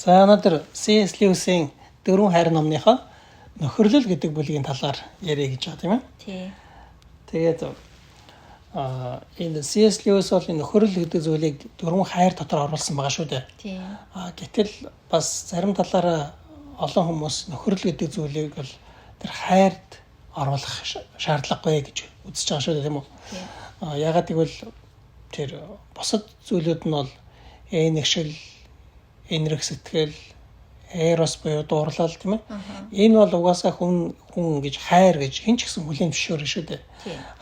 За өнөөдөр C.S. Lewis-ийн 4 хайр номныхоо нөхөрлөл гэдэг бүлгийн талаар ярих гэж байгаа тийм ээ. Тий. Тэгээд энэ C.S. Lewis бол нөхөрлөл гэдэг зүйлийг 4 хайр дотор оруулсан байгаа шүү дээ. Тий. Гэтэл бас зарим талаараа олон хүмүүс нөхөрлөл гэдэг зүйлийг бол тэр хайрд оруулах шаардлагагүй гэж үзэж байгаа шүү дээ тийм үү. Ягаад гэвэл тэр бусад зүйлүүд нь бол энэгшил, энэрх сэтгэл, эрос буюу дуурлал тийм ээ. Энэ бол угаасаа хүн гэж хайр гэж хэн ч гэсэн хүлээн зөвшөөрнө шүү дээ.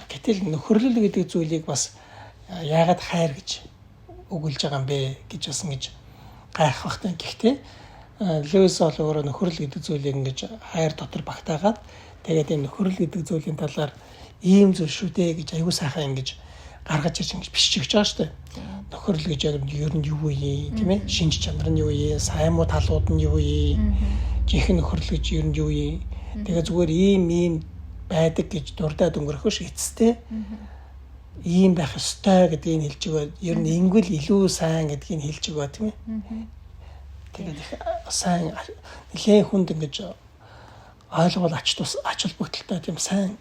Гэтэл нөхөрлөл гэдэг зүйлийг бас яагаад хайр гэж өгүүлж байгаа юм бэ гэж бас ингэж гайхах багтай. Гэхдээ Лewis бол өөрөө нөхөрлөл гэдэг зүйлийг ингэж хайр дотор багтаагаад тэгээд энэ нөхөрлөл гэдэг зүйлийн талаар ийм зүйл шүү дээ гэж аюу сайхан ингэж гаргаж ирж ингэж бичиж байгаа шүү дээ. Нөхөрлөл гэж ер нь юу вэ тийм ээ? Шинж чанар нь юу вэ? Сайн муу талууд нь юу вэ? Жинхэнэ нөхөрлөл гэж ер нь юу вэ? Тэгээ зүгээр ийм байдаг гэж дурдаад өнгөрөхөш эцэстээ ийм байх ёстой гэдгийг хэлж өгөө. Ер нь ингүүл илүү сайн гэдгийг хэлж өгөө тийм ээ? Тэгээд их сайн нэлээд хүнд ингэж ойлгол ач холбогдолтой тийм сайн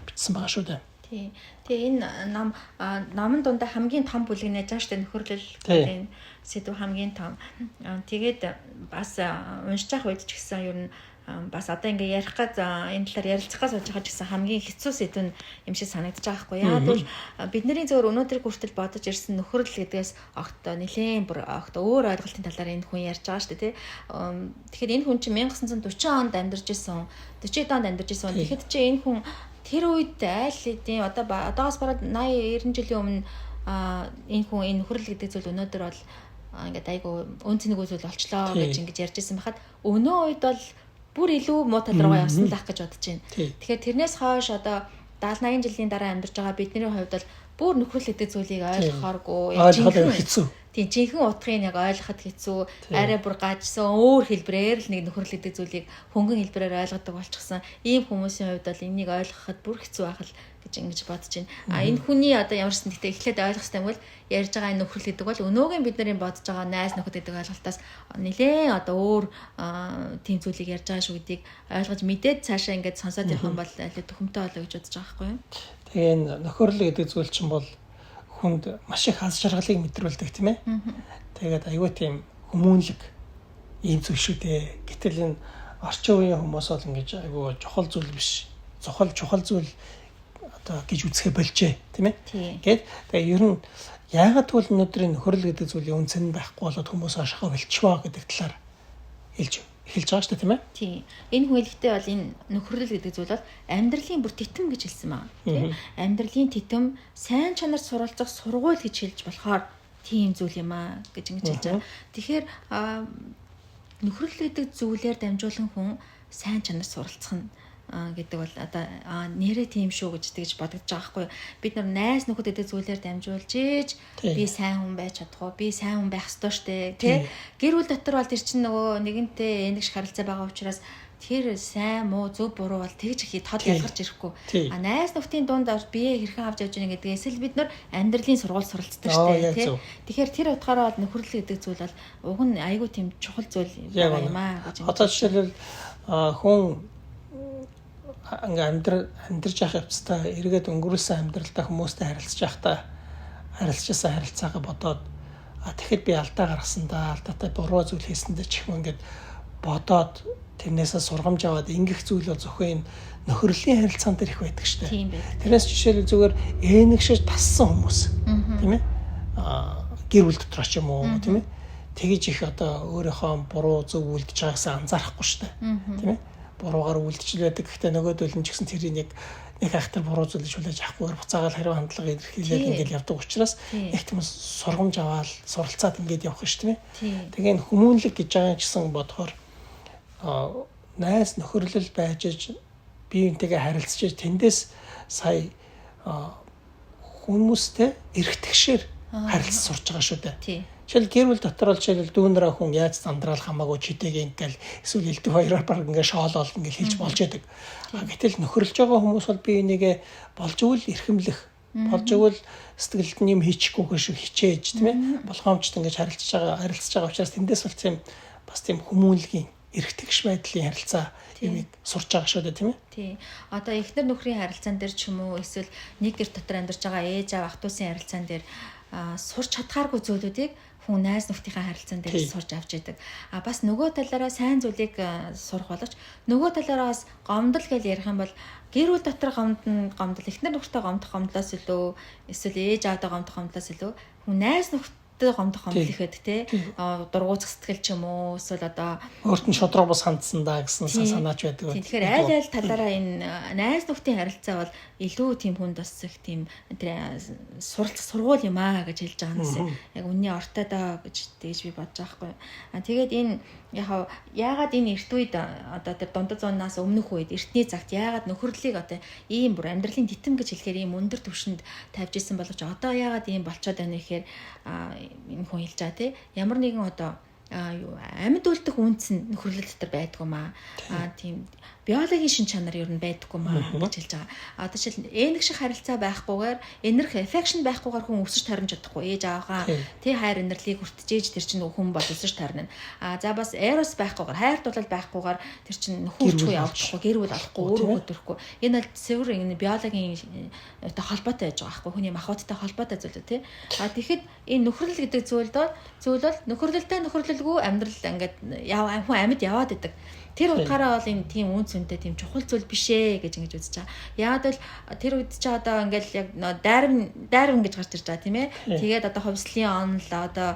бичсэн байгаа шүү дээ. Тэгээ энэ номын дундаа хамгийн том бүлэг нэж байгаа шүү дээ нөхөрлөл гэдэг сэдв хамгийн том. Тэгээд бас уншиж явах үед ч гэсэн ер нь бас одоо ингээ ярих гад энэ талаар ярилцах гэж сууж байгаа ч гэсэн хамгийн хэцүү сэдв нь юм шиг санагдаж байгаа хгүй. Яа тэгвэл бидний зөвөр өнөөдөр хүртэл бодож ирсэн нөхөрлөл гэдгээс огт нэлээд өөр ойлголтын талаар энэ хүн ярьж байгаа шүү дээ тий. Тэгэхээр энэ хүн чинь 1940 онд амьдарч исэн 40 онд амьдарч исэн. Тэгэхэд чи энэ хүн тэр үед аль хэдийн одоогоос бараг 80 90 жилийн өмнө энэ хүн энэ нөхөрлөл гэдэг зүйл өнөөдөр бол ингээд айгу үнцнийг үзүүл болчлоо гэж ингэж ярьж исэн байхад өнөө үед бол бүр илүү муу тал руугаа явсан лах гэж бодож байна. Тэгэхээр тэрнээс хойш одоо 70 80 жилийн дараа амьдарч байгаа бидний хувьд бол бүр нөхөрлөл гэдэг зүйлийг ойлгохооргүй хэцүү. Тийм жинхэнэ утгыг яг ойлгоход хэцүү, арай бүр гажсан өөр хэлбэрээр л нэг нөхөрлөл гэдэг зүйлийг хөнгөн хэлбэрээр ойлгодог болчихсон. Ийм хүмүүсийн хувьд бол энийг ойлгоход бүр хэцүү байх л гэж ингэж бодож байна. Энэ хүний одоо ямарсан гэхдээ эхлээд ойлгох хэрэгтэй юм бол ярьж байгаа энэ нөхөрлөл гэдэг бол өнөөгийн бидний бодож байгаа найз нөхөд гэдэг ойлголтоос нэлээд одоо өөр тийм зүйлийг ярьж байгаа шүү гэдгийг ойлгож мэдээд цаашаа ингэж сонсоод явах юм бол төхөмтэй болоо гэж бодож байгаа байхгүй юу? Тэгээ энэ нөхөрлөл гэдэг зүйл чинь бол хүнд маш их аз жаргалыг мэдрүүлдэг тийм ээ. Тэгээд аюу тийм хүмүүнлэг ийм зүйл шүү дээ. Гэтэл энэ орчин үеийн хүмүүс бол ингэж аюу чухал зүйл биш. Чухал зүйл одоо гэж үзэхэ болжээ тийм ээ. Гэт тэгээ ер нь яагаад тэгвэл өнөөдрийн нөхөрлөл гэдэг зүйлийн үнцэн байхгүй болоод хүмүүс ашигаа болчихваа гэдэг талаар хэлж байгаа шүү дээ тийм ээ. Тийм. Энэ хүлэгтээ бол энэ нөхөрлөл гэдэг зүйл бол амьдралын бүр титэм гэж хэлсэн маа. Тийм. Амьдралын титэм сайн чанарт суралцах сургууль гэж хэлж болохоор тийм зүйл юм аа гэж ингэж хэлж байгаа. Тэгэхээр нөхөрлөл гэдэг зүйлээр дамжуулан хүн сайн чанарт суралцах нь гэдэг бол одоо нэрээ тийм шүү гэж тэгж бодогдож байгаа хгүй. Бид нар найз нөхөд гэдэг зүйлээр дамжуулж ийж би сайн хүн байж чадах уу? Би сайн хүн байх ёстой штэ тий. Гэр бүл дотор бол тэр чинь нөгөө нэгэнтэй энийг шиг харилцаа байгаа учраас тэр сайн муу зөв буруу бол тэгж их тод ялгарч ирэхгүй. Найз нөхдийн дунд бие хэрхэн авч явж байгаа гэдгээс л бид нар амьдралын сургууль суралцдаг штэ тий. Тэгэхээр тэр утгаараа бол нөхөрлөл гэдэг зүйл бол уг нь айгүй тийм чухал зүйл юм аа гэж. Одоо жишээлбэл хүн ингээ амьдарч явах явцдаа эргээд өнгөрүүлсэн амьдралдаа хүмүүстэй харилцажсэн харилцаагаа бодоод тэгэхэд би алдаа гаргасан да алдаатай буруу зүйл хийсэндээ ч юм ингээд бодоод тэрнээсээ сургамж аваад ингэх зүйл бол зөвхөн энэ нөхөрлөлийн харилцаан дээр их байдаг шүү дээ. Тэрнээс жишээлбэл зүгээр энэгшиж тассан хүмүүс тийм ээ гэр бүл дотор ч юм уу тийм ээ тэгэж их одоо өөрийнхөө буруу зөв үлдэж байгаасаа анзаарахгүй шүү дээ тийм ээ буруугаар үлдчихэл байдаг. Гэхдээ нөгөөдөл нь ч гэсэн тэрийг нэг хайхтар буруу зүйлж хүлээж авахгүйгээр буцаагаал хариу хандлага илэрхийлээд ингээд явдаг учраас их тийм сургамж аваад суралцаад ингээд явах шүү дээ. Тэгээ энэ хүмүүнлэг гэж байгаа гэсэн бодохоор найз нөхөрлөл байж биеинтэйгээ харилцаж тэндээс сая хүмүүстэй эргэтгэшээр харилцаж сурч байгаа шүү дээ. Жишээл гэр бүл дотор л жишээл дүүнрээ хүн яаж зандраал хамаагүй читэйг ингээл эсвэл элдв хоёроор баг ингээ шоолол ингээ хэлж болж яадаг. Гэтэл нөхөрлж байгаа хүмүүс бол би энийгээ болж өгөл эрхэмлэх, болж өгөл сэтгэлд нь юм хийчихгүйхээ шиг хичээж тийм ээ. Болгоомжтой ингээ харилцаж байгаа учраас тэндээс бол тийм бас тийм хүмүүнлэгийн эргэтгэж байдлын харилцаа юмыг сурч байгаа шүү дээ, тийм ээ. Тий. Одоо эхнэр нөхрийн харилцаан дээр ч юм уу эсвэл нэг гэр дотор амьдарч байгаа ээж аав ах トゥ усын харилцаан дээр сурч чадхааргүй зүйлүүдийг хүн найз нөхдийнхээ харилцаан дээр сурч авч яадаг. Бас нөгөө талаараа сайн зүйлийг сурах боловч нөгөө талаараа бас гомдол гэж ярих юм бол гэр бүл дотор гомдол эхнэр нөхөртэй гомдлоос илүү эсвэл ээж аавтай гомдлоос илүү хүн найз нөхдөд гомдох ихэд те дургуутх сэтгэл ч юм уу эсвэл одоо өөртөө шодроо бас хандсан даа гэсэн санаач байдаг. Тэгэхээр аль талаараа энэ найз нөхдийн харилцаа бол илүү тийм хүнд бас их тийм сургууль юм аа гэж хэлж байгаа юм. Яг үнний ортой доо гэж тэгж би бодож байгаа байхгүй. Тэгээд энэ яагаад энэ эрт үед одоо тэр дундад зуунаас өмнөх үед эртний цагт яагаад нөхөрлөлийг одоо ийм бүр амьдралын титэм гэж хэлэхээр ийм өндөр түвшинд тавьж исэн боловч одоо яагаад ийм болцоод байна гэхээр энэ хүн хэлж байгаа тий ямар нэгэн одоо амьд үлдэх үнц нь нөхөрлөл дотор байдгүй маа. Тийм биологийн шин чанар ер нь байдгүй маа гэж хэлж байгаа. Одоо жишээл энэг шиг харилцаа байхгүйгээр энерги affection байхгүйгээр хүн өсөж тарнж чадахгүй ээж аваагаа тий хайр инэрлийг хүртэж тэр чинь хүн бол өсөж тарна. За бас eros байхгүйгээр хайр дурлал байхгүйгээр тэр чинь нөхөрчгүй явахгүй гэр бүл олохгүй өөрөө төрөхгүй. Энэ бол цэвэр энэ биологийн одоо холбоотой байж байгаа байхгүй хүний махбодтой холбоотой зүйл тий. Тэгэхэд энэ нөхөрлөл гэдэг зүйл бол нөхөрлөлтэй нөхөрлөлгүй амьдрал ингээд хүн амьд яваад идэг. Тэр утгаараа бол энэ тийм үн цэнтэй тийм чухал зүйл биш ээ гэж ингэж үзэж байгаа. Яагаад бол тэр үед чи одоо ингээл яг дайрам гэж гарч ирж байгаа тийм ээ. Тэгээд одоо хувьслын онол одоо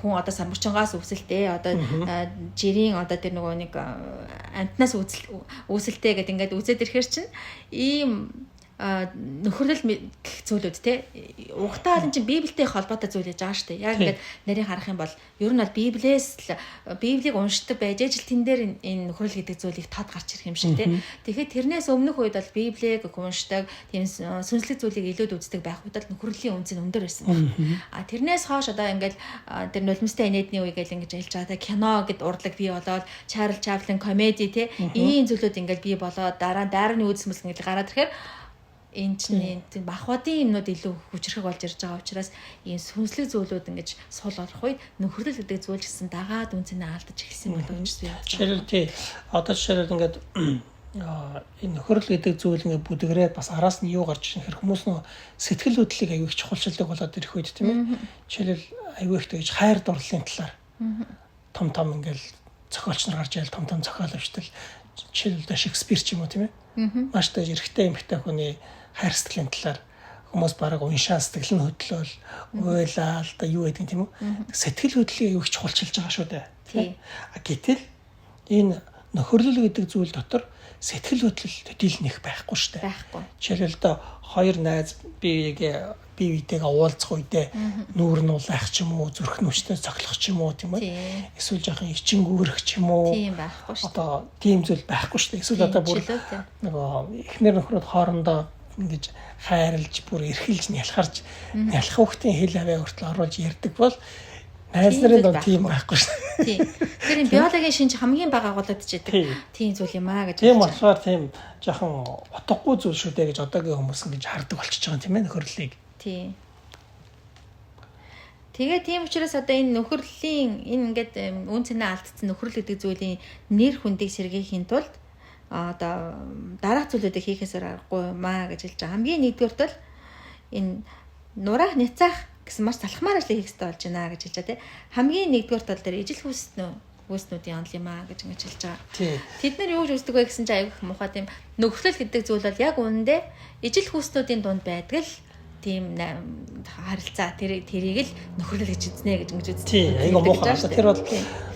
хүн одоо самбарчингаас үсэлтэй одоо жирийн одоо тэр нөгөө нэг амтнаас үсэлтэй гэдэг ингээд үзээд ирэхэр чинь ийм нөхөрлөл гэх зүйлүүд те угтаал энэ чинь библиэтэй холбоотой зүйл яаж байгаа шүү дээ. Яг ингээд нарийн харах юм бол ер нь бол библийг уншдаг байж ижил тэн дээр энэ нөхөрлөл гэдэг зүйлийг тод гарч ирэх юм шиг те. Тэгэхээр тэрнээс өмнөх үед бол библийг уншдаг, тийм сүнслэг зүйлийг илүүд үздэг байх үед бол нөхөрлөлийн үнц нь өндөр байсан. Тэрнээс хойш одоо ингээд тэр нулимстай инээдний үе гэж ингэж хэлж байгаа те кино гэд урдлаг бий болоод Чарльз Чаплин комеди те ийм зүйлүүд ингээд бий болоод дарааны үзмэл ингээд гараад ирэхээр энэ чинь махбодын юмнууд илүү хүчрэх болж ирж байгаа учраас ийм сүнслэг зүйлүүд ингэж сул орох үед нөхөрлөл гэдэг зүйл гэсэн дагаад үнцэнэ алдаж эхэлсэн болов уу гэж байна. Жишээлбэл тий одоо жишээлбэл ингээд энэ нөхөрлөл гэдэг зүйл ингээд бүдгэрээд бас араас нь юу гарч ирэх хүмүүс нөө сэтгэл хөдлөлийг аягүй чухалчилдаг болоод ирэх үед тийм ээ. Жишээлбэл аягүй их тэгж хайр дурлалын талаар том ингээд зохиолч нар гарч ирэл том зохиол өвчтөл жишээлбэл Шекспир ч юм уу тийм ээ. Маш тааж эрэгтэй эмэгтэй хүний хайр сэтгэлийн талаар хүмүүс бараг уншаа сэтгэл нь хөдлөөл уйлаа л да юу гэдэг тийм үү сэтгэл хөдлөлийг юу ч чухалчилж байгаа шүү дээ. Гэтэл энэ нөхөрлөл гэдэг зүйл дотор сэтгэл хөдлөл төдийл нэх байхгүй шүү дээ. Байхгүй. Жишээлбэл одоо хоёр найз бие биетэйгээ уулзах үедээ нүүр нь улаах ч юм уу зүрх нүчтэй цоглох ч юм уу тийм ээ. Эсвэл жоохон ичин гүрэх ч юм уу. Тийм байхгүй шүү дээ. Одоо тийм зүйл байхгүй шүү дээ. Эсвэл одоо бүр нөгөө эхнэр нөхрөд хоорондоо ингэж хайрлж бүр эрхэлж нялхарж нялх хүүхдийн хэл аваа хүртэл оруулж ярьдаг бол найз нарын донд тийм байхгүй шүү дээ. Тийм. Тэр энэ биологийн шинж хамгийн бага агуулдаг тийм зүйл юм аа гэж. Тийм болохоор тийм жоохон утгагүй зүйл шүү дээ гэж одоогийн хүмүүс ингэж хардаг болчихж байгаа юм тийм ээ нөхөрлөлийг. Тийм. Тэгээ тийм учраас одоо энэ нөхөрлөлийн энэ ингээд үн цэнэ алдсан нөхөрлөл гэдэг зүйлийн нэр хүндийг сэргээхийн тулд одоо дараах зүйлүүдийг хийхээс аргагүй маа гэж хэлж байгаа. Хамгийн нэгдүгээр тул энэ нураах няцаах гэсэн маш салхмаар ажлыг хийх хэрэгтэй болж байна гэж хэлж байгаа тийм. Хамгийн нэгдүгээр тул дээр ижил хүүснүүдийн онол юм аа гэж ингэж хэлж байгаа. Тэд нар юу гэж үздэг вэ гэсэн чинь аяг их муухай тийм нөхөрлөл гэдэг зүйл бол яг үүндээ ижил хүүснүүдийн дунд байдаг л тийм харилцаа тэрийг л нөхөрлөл гэж үзнэ гэж ингэж үздэг. Тийм аяга муухай. Тэр бол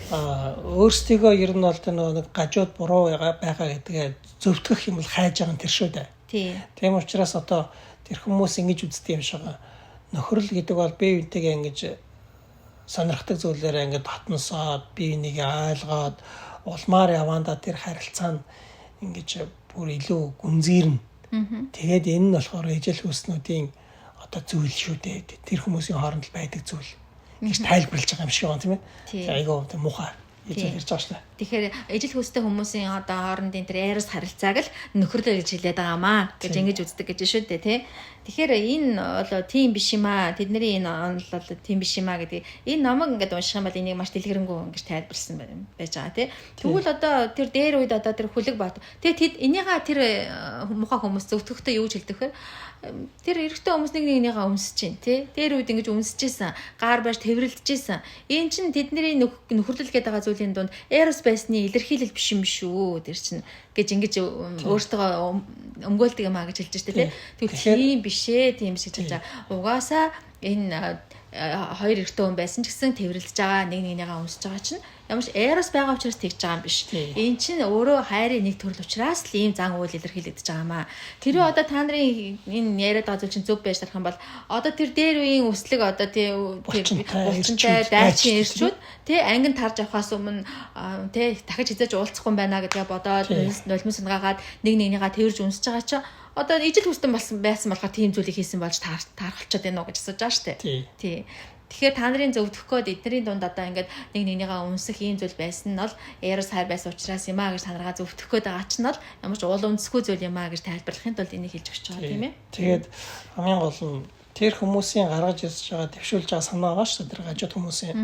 өөрсдийгөө ер нь бол нэг гажууд буруу байгаа гэдгээ зөвтгөх юм бол хайж байгаа нь тэр шүү дээ. Тийм учраас одоо тэр хүмүүс ингэж үздэг юм шиг байгаа. Нөхөрлөл гэдэг бол бие биентэйгээ ингэж сонирхдаг зүйлээрээ ингэж татнасаад бие биенийг ойлгоод улмаар явандаа тэр харилцаа нь ингэж бүр илүү гүнзгийрнэ. Тэгээд энэ нь болохоор ижил хүүснүүдийн одоо зүйл шүү дээ. Тэр хүмүүсийн хооронд байдаг зүйл гэж тайлбарлаж байгаа юм шиг байна тийм ээ. Айгуу муухай ярьж байгаа шүү дээ. Тэгэхээр ижил хүүстэй хүмүүсийн одоо хоорондын тэр эрос харилцааг л нөхөрлөл гэж хэлээд байгаамаа гэж ингэж үздэг гэж шүү дээ тий. Тэгэхээр энэ бол тийм биш юм аа. Тэдний энэ онол бол тийм биш юм аа гэдэг. Энэ номог ингээд унших юм бол энийг маш дэлгэрэнгүй ингэж тайлбарлсан байж байгаа тий. Тэгвэл одоо тэр дээр үед одоо тэр хүлэг бат. Тэгээд энийгээ тэр мухаа хүмүүс зөвтгөхдөө юу ч хэлдэг вэ? Тэр эрэгтэй хүмүүс нэгнийгээ өмсөж чинь тий. Дээр үед ингэж өмсөжсэн. Гар байж тэврэлдэжсэн. Энэ чинь тэдний нөхөрлөл гэдэг байгаа зүйлийн дунд эрос байсны илэрхийлэл биш юм шүү. Тэр чинь гэж ингэж өөртөө өмгөөлдөг юм аа гэж хэлж штэ тий. Тэгвэл тийм биш ээ, тийм биш гэж хэлж байгаа. Угаасаа энэ хоёр эрэгтэй хүн байсан ч гэсэн тэврэлдэж байгаа нэгнийгээ өмсөж байгаа чинь ямар ч эрос байгаа учраас тэгж байгаа юм биш. Энэ чинь өөрөө хайрын нэг төрөл учраас л ийм зан үйл илэрхийлэгдэж байгаа юм аа. Тэр одоо та нарын энэ яриад байгаа зүйл чинь зөв байж тарах юм бол одоо тэр дээр үеийн өслөг одоо тийм булчинтай дайчин ирчүүд тий ангин тарж авахаас өмнө тий дахиж хизээж уулзахгүй юм байна гэдгээ бодоод нулимс сунгаад нэгнийгээ тэрж өмсөж байгаа чинь одоо ижил хүстэн байсан болохоор тийм зүйлийг хийсэн болж таархалчаад байна уу гэж асууж байгаа шүү дээ. Тий. Тэгэхээр та нарын зөвдөх код эднэрийн дунд одоо ингээд нэгнийгээ өмсөх ийм зүйл байсан нь бол эрос хайр байсан учраас юм аа гэж та нараа зөвдөх код байгаа ч нь бол ямар ч уул үндэсгүй зүйл юм аа гэж тайлбарлахын тулд энийг хэлж өгч байгаа тийм ээ. Тэгээд хамгийн гол нь тэр хүмүүсийн гаргаж ирж байгаа дэвшүүлж байгаа санаа байгаа шүү дээ. Тэр гажууд хүмүүсийн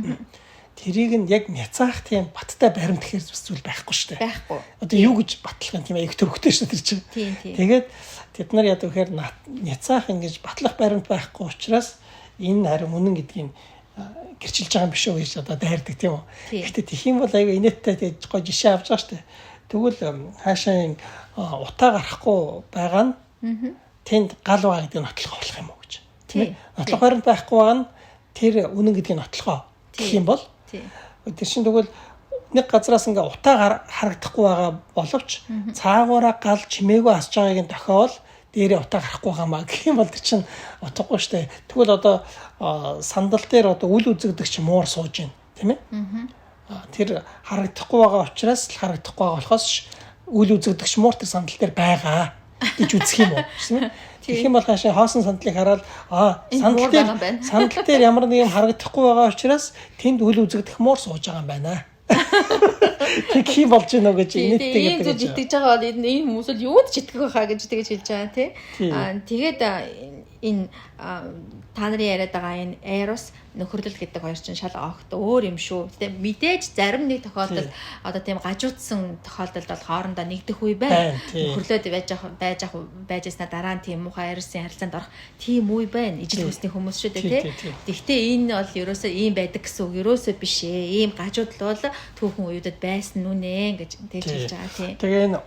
тэрийг нь яг няцаах тийм баттай баримт гэхэр зүйл байхгүй шүү дээ. Байхгүй. Одоо юу гэж батлах юм тийм их төрхтэй шүү дээ тэр чинь. Тэгээд тэд нар яд гэхээр няцаах ингэж батлах баримт байхгүй учраас энэ харин үнэн гэдгийг гэрчилж байгаа юм биш үү гэж одоо дайрдаг тийм үү. Гэхдээ тэх юм бол аяга инээдтэй тэгж гой жишээ авч байгаа шүү дээ. Тэгвэл хаашаа утаа гарахгүй байгаа нь тэнд гал байгаа гэдгийг нотлох болох юм уу гэж. Тийм ээ. Нотлох баримт байхгүй байгаа нь тэр үнэн гэдгийг нотлохоо гэх юм бол тэр чинь тэгвэл нэг газраас ингээ утаа харагдахгүй байгаа боловч цаагаараа гал чимээгүй асж байгааг нь тохиол дээрээ утаа гарахгүй хамаа гэх юм бол тэр чинь утгагүй штэ. Тэгвэл одоо сандал дээр одоо үл үзэгдэгч муур сууж байна тийм ээ. Тэр харагдахгүй байгаа учраас л харагдахгүй байгаа болохоос үл үзэгдэгч муур тэр сандал дээр байгаа гэж үзэх юм уу тийм ээ. Тэгэх юм бол хаашаа хоосон сандлыг хараад сандал дээр ямар нэг юм харагдахгүй байгаа учраас тэнд үл үзэгдэх муур сууж байгаа юм байна. Тэг хий болж гэнэ гэж инээдтэй гэдэг. Итгэж байгаа бол энэ хүмүүс л юуд ч итгэх байхаа гэж тэгэж хэлж байгаа тий. Тэгээд энэ та нарын яриад байгаа энэ эрос нөхөрлөл гэдэг хоёр чинь шал огт өөр юм шүү. Гэтэ мэдээж зарим нэг тохиолдолд одоо тийм гажуудсан тохиолдолд бол хоорондоо нэгдэх үе байна. Нөхөрлөд байжснаа дараа нь тийм муухай эросын харилцаанд орох тийм үе байна. Ижил хүсний хүмүүс шүү дээ тий. Гэхдээ энэ бол ерөөсөө ийм байдаг гэсэн үг ерөөсөө биш ээ. Ийм гажууд л бол түүхэн үеүүдэд байсан нүнэ гэж тэгж хэлж байгаа тий. Тэгээ энэ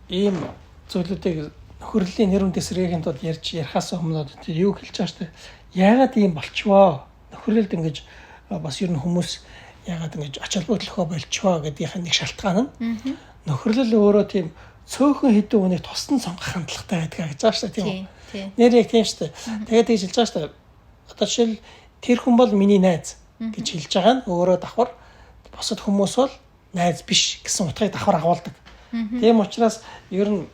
ийм зүйлүүдийг нөхөрлөлийн нэр үндэс сэргээхийн тулд ярихаас өмнө юу хэлж байгаа шүү дээ. Яагаад ийм болчихвоо? Нөхөрлөлд ингэж бас ер нь хүмүүс яагаад ингэж ач холбогдлохоо болчихвоо гэдгийнх нь нэг шалтгаан нь нөхөрлөл өөрөө тийм цөөхөн хэдэн хүнийг тусдан сонгох хандлагатай байдаг гэж байгаа шүү дээ тийм үү? Нэр яг тийм шүү дээ. Тэгээд тэгж хэлж байгаа шүү дээ. Одоо жишээл тэр хүн бол миний найз гэж хэлж байгаа нь өөрөө давхар бусад хүмүүс бол найз биш гэсэн утгыг давхар агуулдаг. Тийм учраас ер нь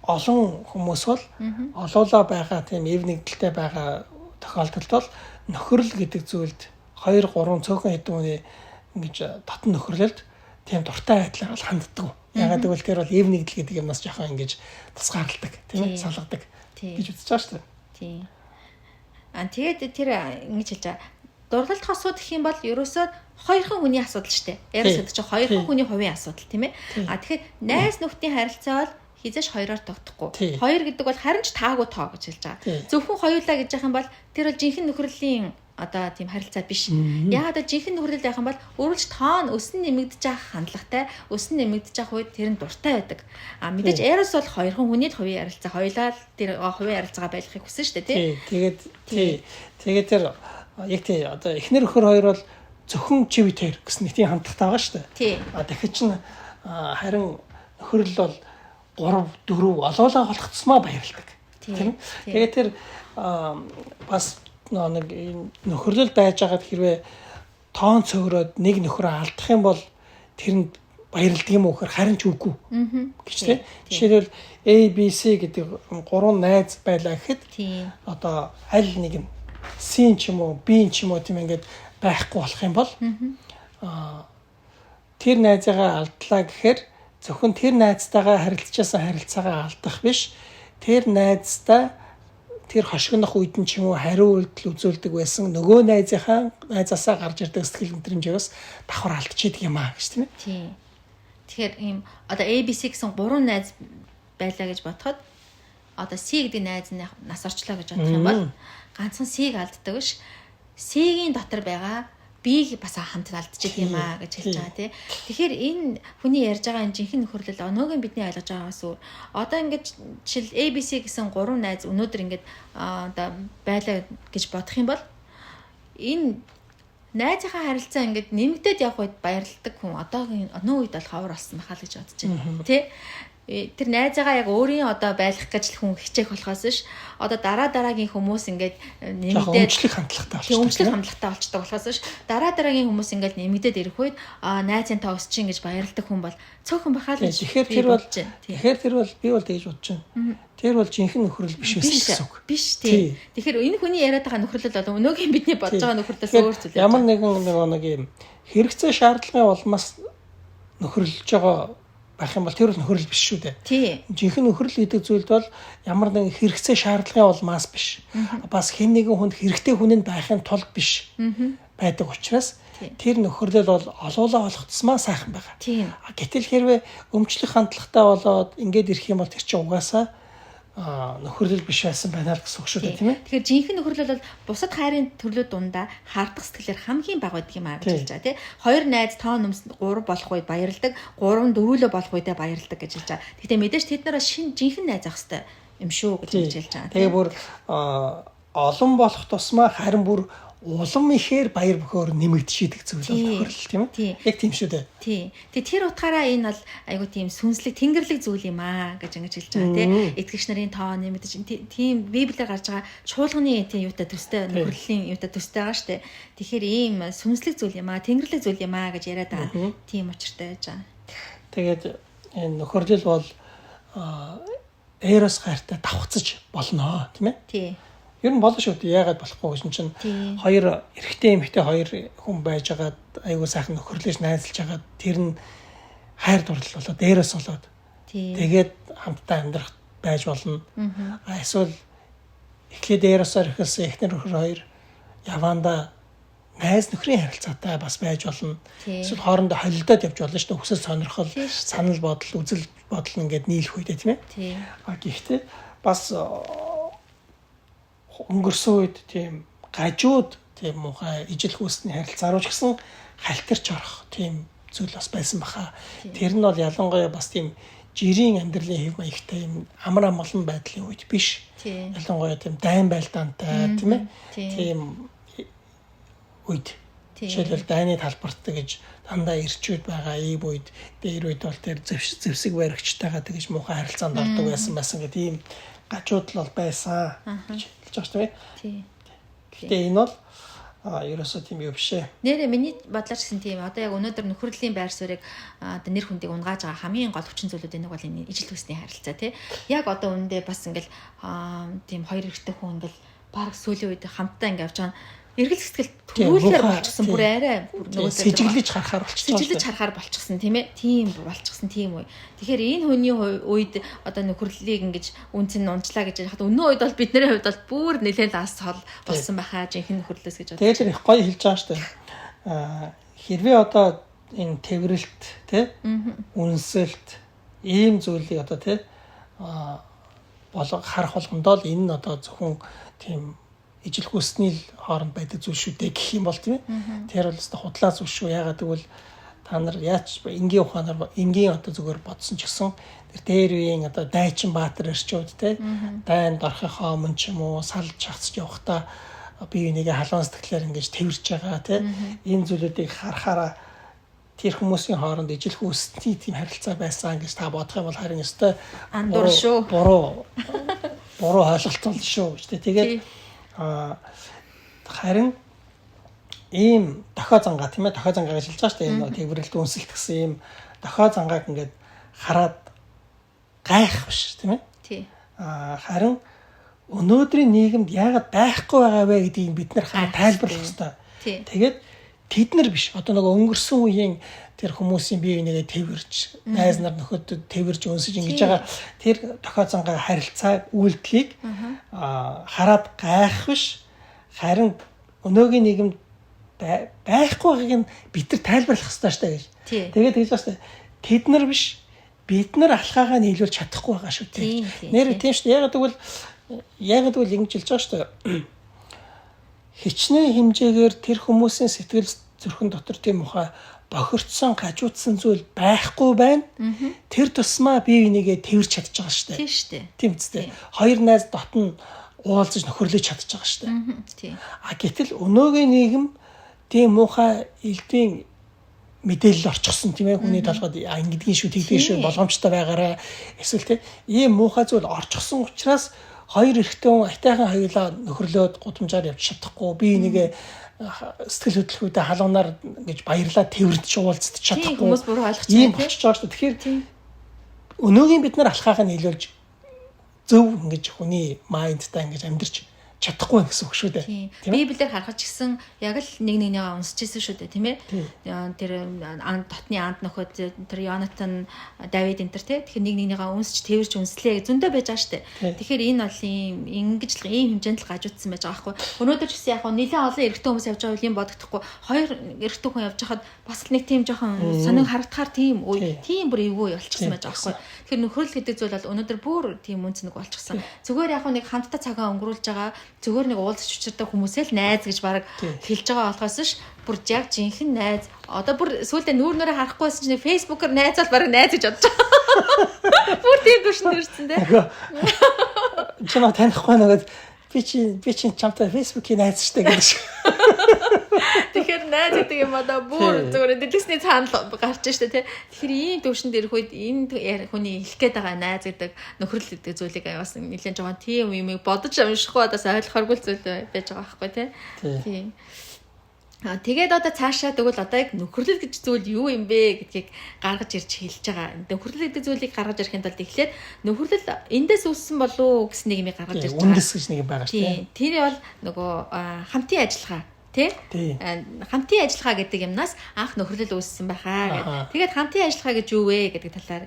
олон хүмүүс бол олоолаа байгаа тийм эв нэгдэлтэй байгаа тохиолдолд бол нөхөрлөл гэдэг зүйлд 2 3 цөөхөн хэдэн хүний ингэж татан нөхөрлөлд тийм дуртай байдлаар бол ханддаг. Ягаад гэвэл тэр бол эв нэгдэл гэдэг юмнаас жоохон ингэж тусгаарладаг тийм ээ салгадаг гэж үзэж байгаа шүү дээ. Тийм. Тэгээд тэр ингэж хэлж байгаа. Дурлалт асуудал гэх юм бол ерөөсөө хоёрхан хүний асуудал шүү дээ. Ерөөсөө чинь хоёрхан хүний хувийн асуудал тийм ээ. Тэгэхээр найз нөхдийн харилцаа бол хизээш хоёроор тогтохгүй. Хоёр гэдэг бол харин ч таагүй тоо гэж хэлж байгаа. Зөвхөн хоёулаа гэж яхих юм бол тэр бол жинхэнэ нөхрөлийн одоо тийм харилцаа биш. Яагаад жинхэнэ нөхрөл байх юм бол өөрөлж тоон өсөн нэмэгдэж явах хандлагатай, өсөн нэмэгдэж явах үед тэр нь дуртай байдаг. Мэдээж эрос бол хоёрхан хүний хувийн харилцаа, хоёулаа тэр хувийн харилцаагаа байлгахыг хүсэн шүү дээ тий. Тэгээд тэр яг тий одоо эхнэр өхөр хоёр бол зөвхөн чив тэр гэсэн нэг тийм хандлагатай байгаа шүү дээ. Дахиж чинь харин нөхрөл бол 3 4 олоолаа холгоцсмаа баярлдаг. Тийм. Тэгээд тэр бас нэг нөхөрлөл байж байгаад хэрвээ тоон цөөрөөд нэг нөхрөө алдах юм бол тэр нь баярлдаг юм уу гэхээр харин ч үгүй. Гэж тийм. Жишээлбэл A B C гэдэг 3 найз байлаа гэхэд одоо аль нэг нь C ч юм уу B ч юм уу тийм ингээд байхгүй болох юм бол тэр найзаагаа алдлаа гэхээр зөвхөн тэр найзтайгаа харилцаажсан харилцаагаа алдах биш тэр найздаа тэр хошигнох үед нь ч юм уу хариу үйлдэл үзүүлдэг байсан нөгөө найзаасаа гарч ирдэг сэтгэл хөдлөмжөөс давхар алдчихэдэг юм аа гэж тийм ээ. Тийм. Тэгэхээр ийм одоо ABC гэсэн 3 найз байлаа гэж бодоход одоо C гэдэг найз нь нас орчлоо гэж бодох юм бол ганцхан C-г алддаг биш. C-ийн дотор байгаа B-г бас хамт алдчихдаг юм аа гэж хэлж байгаа тий. Тэгэхээр энэ хүний ярьж байгаа энэ жинхэнэ нөхөрлөл өнөөгийн бидний ойлгож байгаагаас өөр одоо ингээд жишээл ABC гэсэн 3 найз өнөөдөр ингээд одоо байлаа гэж бодох юм бол энэ найзынхаа харилцаа ингээд нэмэгдээд явах үед баярлагддаг хүн одоогийн өнөө үед бол ховор болсон байхаа л гэж бодож байна тий. Тэр найзаагаа яг өөрийн одоо байлгах гэж хүн хичээх болохоос ш одоо дараагийн хүмүүс ингээд нэмэгдээд өмчлөх хандлагатай болчтой болохоос ш дараагийн хүмүүс ингээд нэмэгдээд ирэх үед найзын тоо өсч ин гэж баярладаг хүн бол цөөхөн бахаал гэж. Тэгэхээр тэр бол би бол тэгж бодож байна. Тэр бол жинхэнэ нөхрөл биш байсан гэсэн үг. Биш тий. Тэгэхээр энэ хүний яриад байгаа нөхрөл бол өнөөгийн бидний бодож байгаа нөхрөлөөс өөр зүйл. Ямар нэгэн нэг юм хэрэгцээ шаардлагын улмаас нөхрөлж байгаа байх юм бол тэр бол нөхрөл биш шүү дээ. Тий. Жинхэнэ нөхрөл гэдэг зүйлд бол ямар нэгэн хэрэгцээ шаардлагын улмаас биш. Бас хэн нэгэн хүнд хэрэгтэй хүнэнд байхын тулд биш. Байдаг учраас тэр нөхөрлөл бол олоолаа олох тусмаа сайхан байгаа. Гэтэл хэрвээ өмчлөх хандлагатай болоод ингээд ирэх юм бол тэр чинь угаасаа нөхөрлөл биш байсан байна л гэсэн үг шүү дээ тийм ээ. Тэгэхээр жинхэнэ нөхөрлөл бол бусад хайрын төрлүүд дундаа хардах сэтгэлээр хамгийн бага байдаг юм аа гэж хэлж байгаа тийм. Хоёр найз тоо нүмс 3 болох үед баярладаг, 3 4 болох үедээ баярладаг гэж хэлж байгаа. Гэхдээ мэдээж тэд нараа шинэ жинхэнэ найз ах хэвээр юм шүү гэж хэлж байгаа. Тэгээ бүр олон болох тусмаа харин бүр улам ихээр баяр бөхөөр нэмэгдшийдэг зүйл бол нөхөрлөл тийм ээ. Яг тийм шүү дээ. Тий. Тэгээ тэр утгаараа энэ бол айгу тийм сүнслэг тэнгэрлэг зүйл юм аа гэж ингэж хэлж байгаа тийм. Итгэгч нарын тоо нэмэгдэж тийм библиэр гарч байгаа чуулганы тийм юутай төстэй нөхөрлөлийн юутай төстэй байгаа штэ. Тэгэхээр ийм сүнслэг зүйл юм аа, тэнгэрлэг зүйл юм аа гэж яриад байгаа. Тийм учиртай байж байгаа. Тэгээд энэ нөхөрлөл бол эрос хайртай давхцаж болно тийм ээ. Тий. Ер нь болно шүү дээ. Яагаад болохгүй гэсэн чинь хоёр эрэгтэй эмэгтэй хоёр хүн байж байгаад айгуу сайхан нөхөрлөж найзалж байгаад тэр нь хайр дурлал болоод дээрээс болоод тэгээд хамтдаа амьдрах байж болно. Эсвэл эхлээд дээрээсээр ихэлсэн эхнэр нөхөр хоёр яванда найз нөхрийн харилцаатай бас байж болно. Эсвэл хоорондоо холилдоод явж болно шүү дээ. Өксөж сонирхол, санал бодол, үзэл бодол ингээд нийлэх үедээ тийм ээ. Гэхдээ бас өнгөрсөн үед тийм гажууд тийм муухай ижил хүүсний харилцаа руу ч гэсэн халтарч орох тийм зүйл бас байсан баха. Тэр нь бол ялангуяа бас тийм жирийн амьдралын хэв маягтай юм амар амгалан байдлын үед биш. Ялангуяа тийм дайн байлдаантай тийм ээ. Тийм үед. Жишээлбэл дайны талбарт гэж дандаа ирчүүд байгаа ийм үед дээр үед бол тэр зэвсэг баригчтайгаа тэгж муухай харилцаанд ордог байсан гэдэг ийм гажууд л бол байсан гэж хэлж байгаа шүү дээ. Гэхдээ энэ бол ерөөсөө тийм юу биш ээ. Нэрээ миний бодлоор гэсэн тийм одоо яг өнөөдөр нөхөрлийн байр суурийг одоо нэр хүндийг унгааж байгаа хамгийн гол хүчин зүйлүүд нэг бол энэ ижил төсний харилцаа тий. Яг одоо үүндээ бас ингээл тийм хоёр эрэгтэй хүн ингээл баг сүүлийн үед хамтдаа ингээд явж байгаа эргэл сэтгэл төрүүлээр болчихсон бүр арай нөгөө сэжиглэж харахаар болчихсон тийм ээ. Тийм болчихсон тийм үе. Тэгэхээр энэ хүний үед одоо нөхөрлөлийг ингэж үнцэн унчлаа гэж яхад өнөө үед бол бидний хувьд бол бүр нэлээд алс хол болсон байхаа жинхэнэ нөхөрлөөс гэж бодож. Тэгээд их гоё хэлж байгаа шүү дээ. Хэрвээ одоо энэ тэрвэрлэлт тий үнсэлт ийм зүйлийг одоо тий харах болгондоо л энэ нь одоо зөвхөн тийм ижил хүсний хооронд байдаг зүйл шүү дээ гэх юм бол тийм ээ. Тэр бол өстой худлаа зүйл шүү. Ягаад гэвэл та нар яаж энгийн ухаанаар энгийн одоо зүгээр бодсон ч гэсэн тэр дээр үеийн одоо дайчин баатар эрчүүд те дайнд орохынхоо өмнө ч юм уу салж хагцж явахдаа бие бинийгээ халуун сэтгэлээр ингэж тэрвэрж байгаа те энэ зүйлүүдийг харахаараа тэр хүмүүсийн хооронд ижил хүсний тийм харилцаа байсан гэж та бодох юм бол харин өстой андур шүү. Буруу ойлголт бол шүү дээ. Тэгээд харин ийм дохио зангаа тийм ээ дохио зангаа гэж хэлж байгаа шүү дээ. Энэ тэрвэрлэлт үнсэлт гэсэн ийм дохио зангааг ингээд хараад гайх биш тийм ээ. Тий. Харин өнөөдрийн нийгэмд яагаад байхгүй байгаа вэ гэдгийг бид нар тайлбарлах хэрэгтэй. Тэгээд тэд нар биш. Одоо нөгөө өнгөрсөн үеийн тэр хүмүүсийн бие бинийгээ тэрвэрж, найз нар нөхөдөд тэрвэрж өнсөж ингэж байгаа тэр тохиолдсон харилцаа үйлдэлийг хараад гайх биш. Харин өнөөгийн нийгэмд байхгүй байгааг нь бид нар тайлбарлах хэрэгтэй шүү дээ гэж. Тэгээд хэлж байна. Тэд нар биш. Бид нар алхаагаа нийлүүлж чадахгүй байгаа шүү дээ. Нэр тийм шүү дээ. Яг гэвэл ингэж хэлж байгаа шүү дээ. Хичнээн хэмжээгээр тэр хүмүүсийн сэтгэл зүрхэн дотор тийм ухаа бохирдсон, гажуудсан зүйл байхгүй байна. Тэр тусмаа бие бинийгээ тэрвэрч чадчих байгаа шүү дээ. Тийм шүү дээ. Тийм үстэй. Хоёр найз дотн уулзаж нөхөрлөж чадчих байгаа шүү дээ. Гэтэл өнөөгийн нийгэм тийм муухай элдвийн мэдээлэл орчихсон тийм ээ, хүний толгойд ингэдгийн шүү, тэгдгийн шүү, болгоомжтой байгаараа эсвэл тийм ийм муухай зүйл орчихсон учраас хоёр эрэгтэй хүн айтайхан хоёулаа нөхөрлөөд гудамжаар явж чадахгүй, бие нэгэ сэтгэл хөдлөлгүүдэд халуунаар гэж баярлаад тэрвэрч уулзч чадахгүй. Хүмүүс буруу ойлгож байна. Ийм болчихж байгаа шүү. Тэгэхээр өнөөгийн бид нар алхаагаа нийлүүлж зөв ингэж хүний майндтай ингэж амьдарч чадахгүй гэсэн үг шүү дээ. Библиэр харахад ч гэсэн яг л нэг нэгнийгээ унсчихсэн шүү дээ, тийм ээ. Тэр дотны анд нөхөд тэр Йонатан, Давид энэ төр тэгэхээр нэг нэгнийгээ унсч тэрвэрч үнслээ зөндөө байж байгаа шүү дээ. Тэгэхээр энэ бол ингэж л ийм хэмжээнд л гажуудсан байж байгаа байхгүй. Өнөөдөр ч гэсэн яг нэлээд олон эрэгтэй хүмүүс явж байгаа үл юм бодогдохгүй. Хоёр эрэгтэй хүн явж хахад бас л нэг тийм жоохон сонин харагдахаар тийм үе, тийм бүр эвгүй болчихсон байж байгаа байхгүй. Тэгэхээр нөхрөл гэдэг зүйл бол өнөөдөр бүр тийм үнцэнэг болчихсон. Зүгээр яг нэг хамтдаа цагаа өнгөрүүлж байгаа зүгээр нэг уулзч учиртай хүмүүсээ л найз гэж баг хэлж байгаа болохоос ш бүр яг жинхэнэ найз одоо бүр сүүлдээ нүүрнөрөө харахгүйсэн чинь фэйсбүүкээр найзал баг найз гэж бодож байгаа. Бүр тийм төвшөнд ирсэн те. Чамаа танихгүй нэгэд би чи чамтай фэйсбүүкийн найз штэ гэж. Тэгэхээр найз гэдэг юм одоо бүр зүгээр дэлгэсний цаанал гарч штэ те. Тэгэхээр ийм төвшөнд ирэх үед энэ хүний хэлэх гээд байгаа найз гэдэг нөхрөл гэдэг зүйлийг аяас нэлээд жоохон тийм юм бодож амжихгүй одоос ойлгохоргүй зүйл байж байгаа байхгүй те. Тийм. Тэгээд одоо цаашаа тэгвэл одоо яг нөхөрлөл гэж зүйл юу юм бэ гэдгийг гаргаж ирж хэлж байгаа. Нөхөрлөл гэдэг зүйлийг гаргаж ирэхэд бол эхлээд нөхөрлөл эндээс үүссэн болов уу гэсэн нэг юм гаргаж ирж байгаа. Үндэс гэж нэг юм байгаа шүү дээ. Тэр бол нөгөө хамтын ажиллагаа тий? Хамтын ажиллагаа гэдэг юмнаас анх нөхөрлөл үүссэн байхаа гэдэг. Тэгээд хамтын ажиллагаа гэж юу вэ гэдэг талаар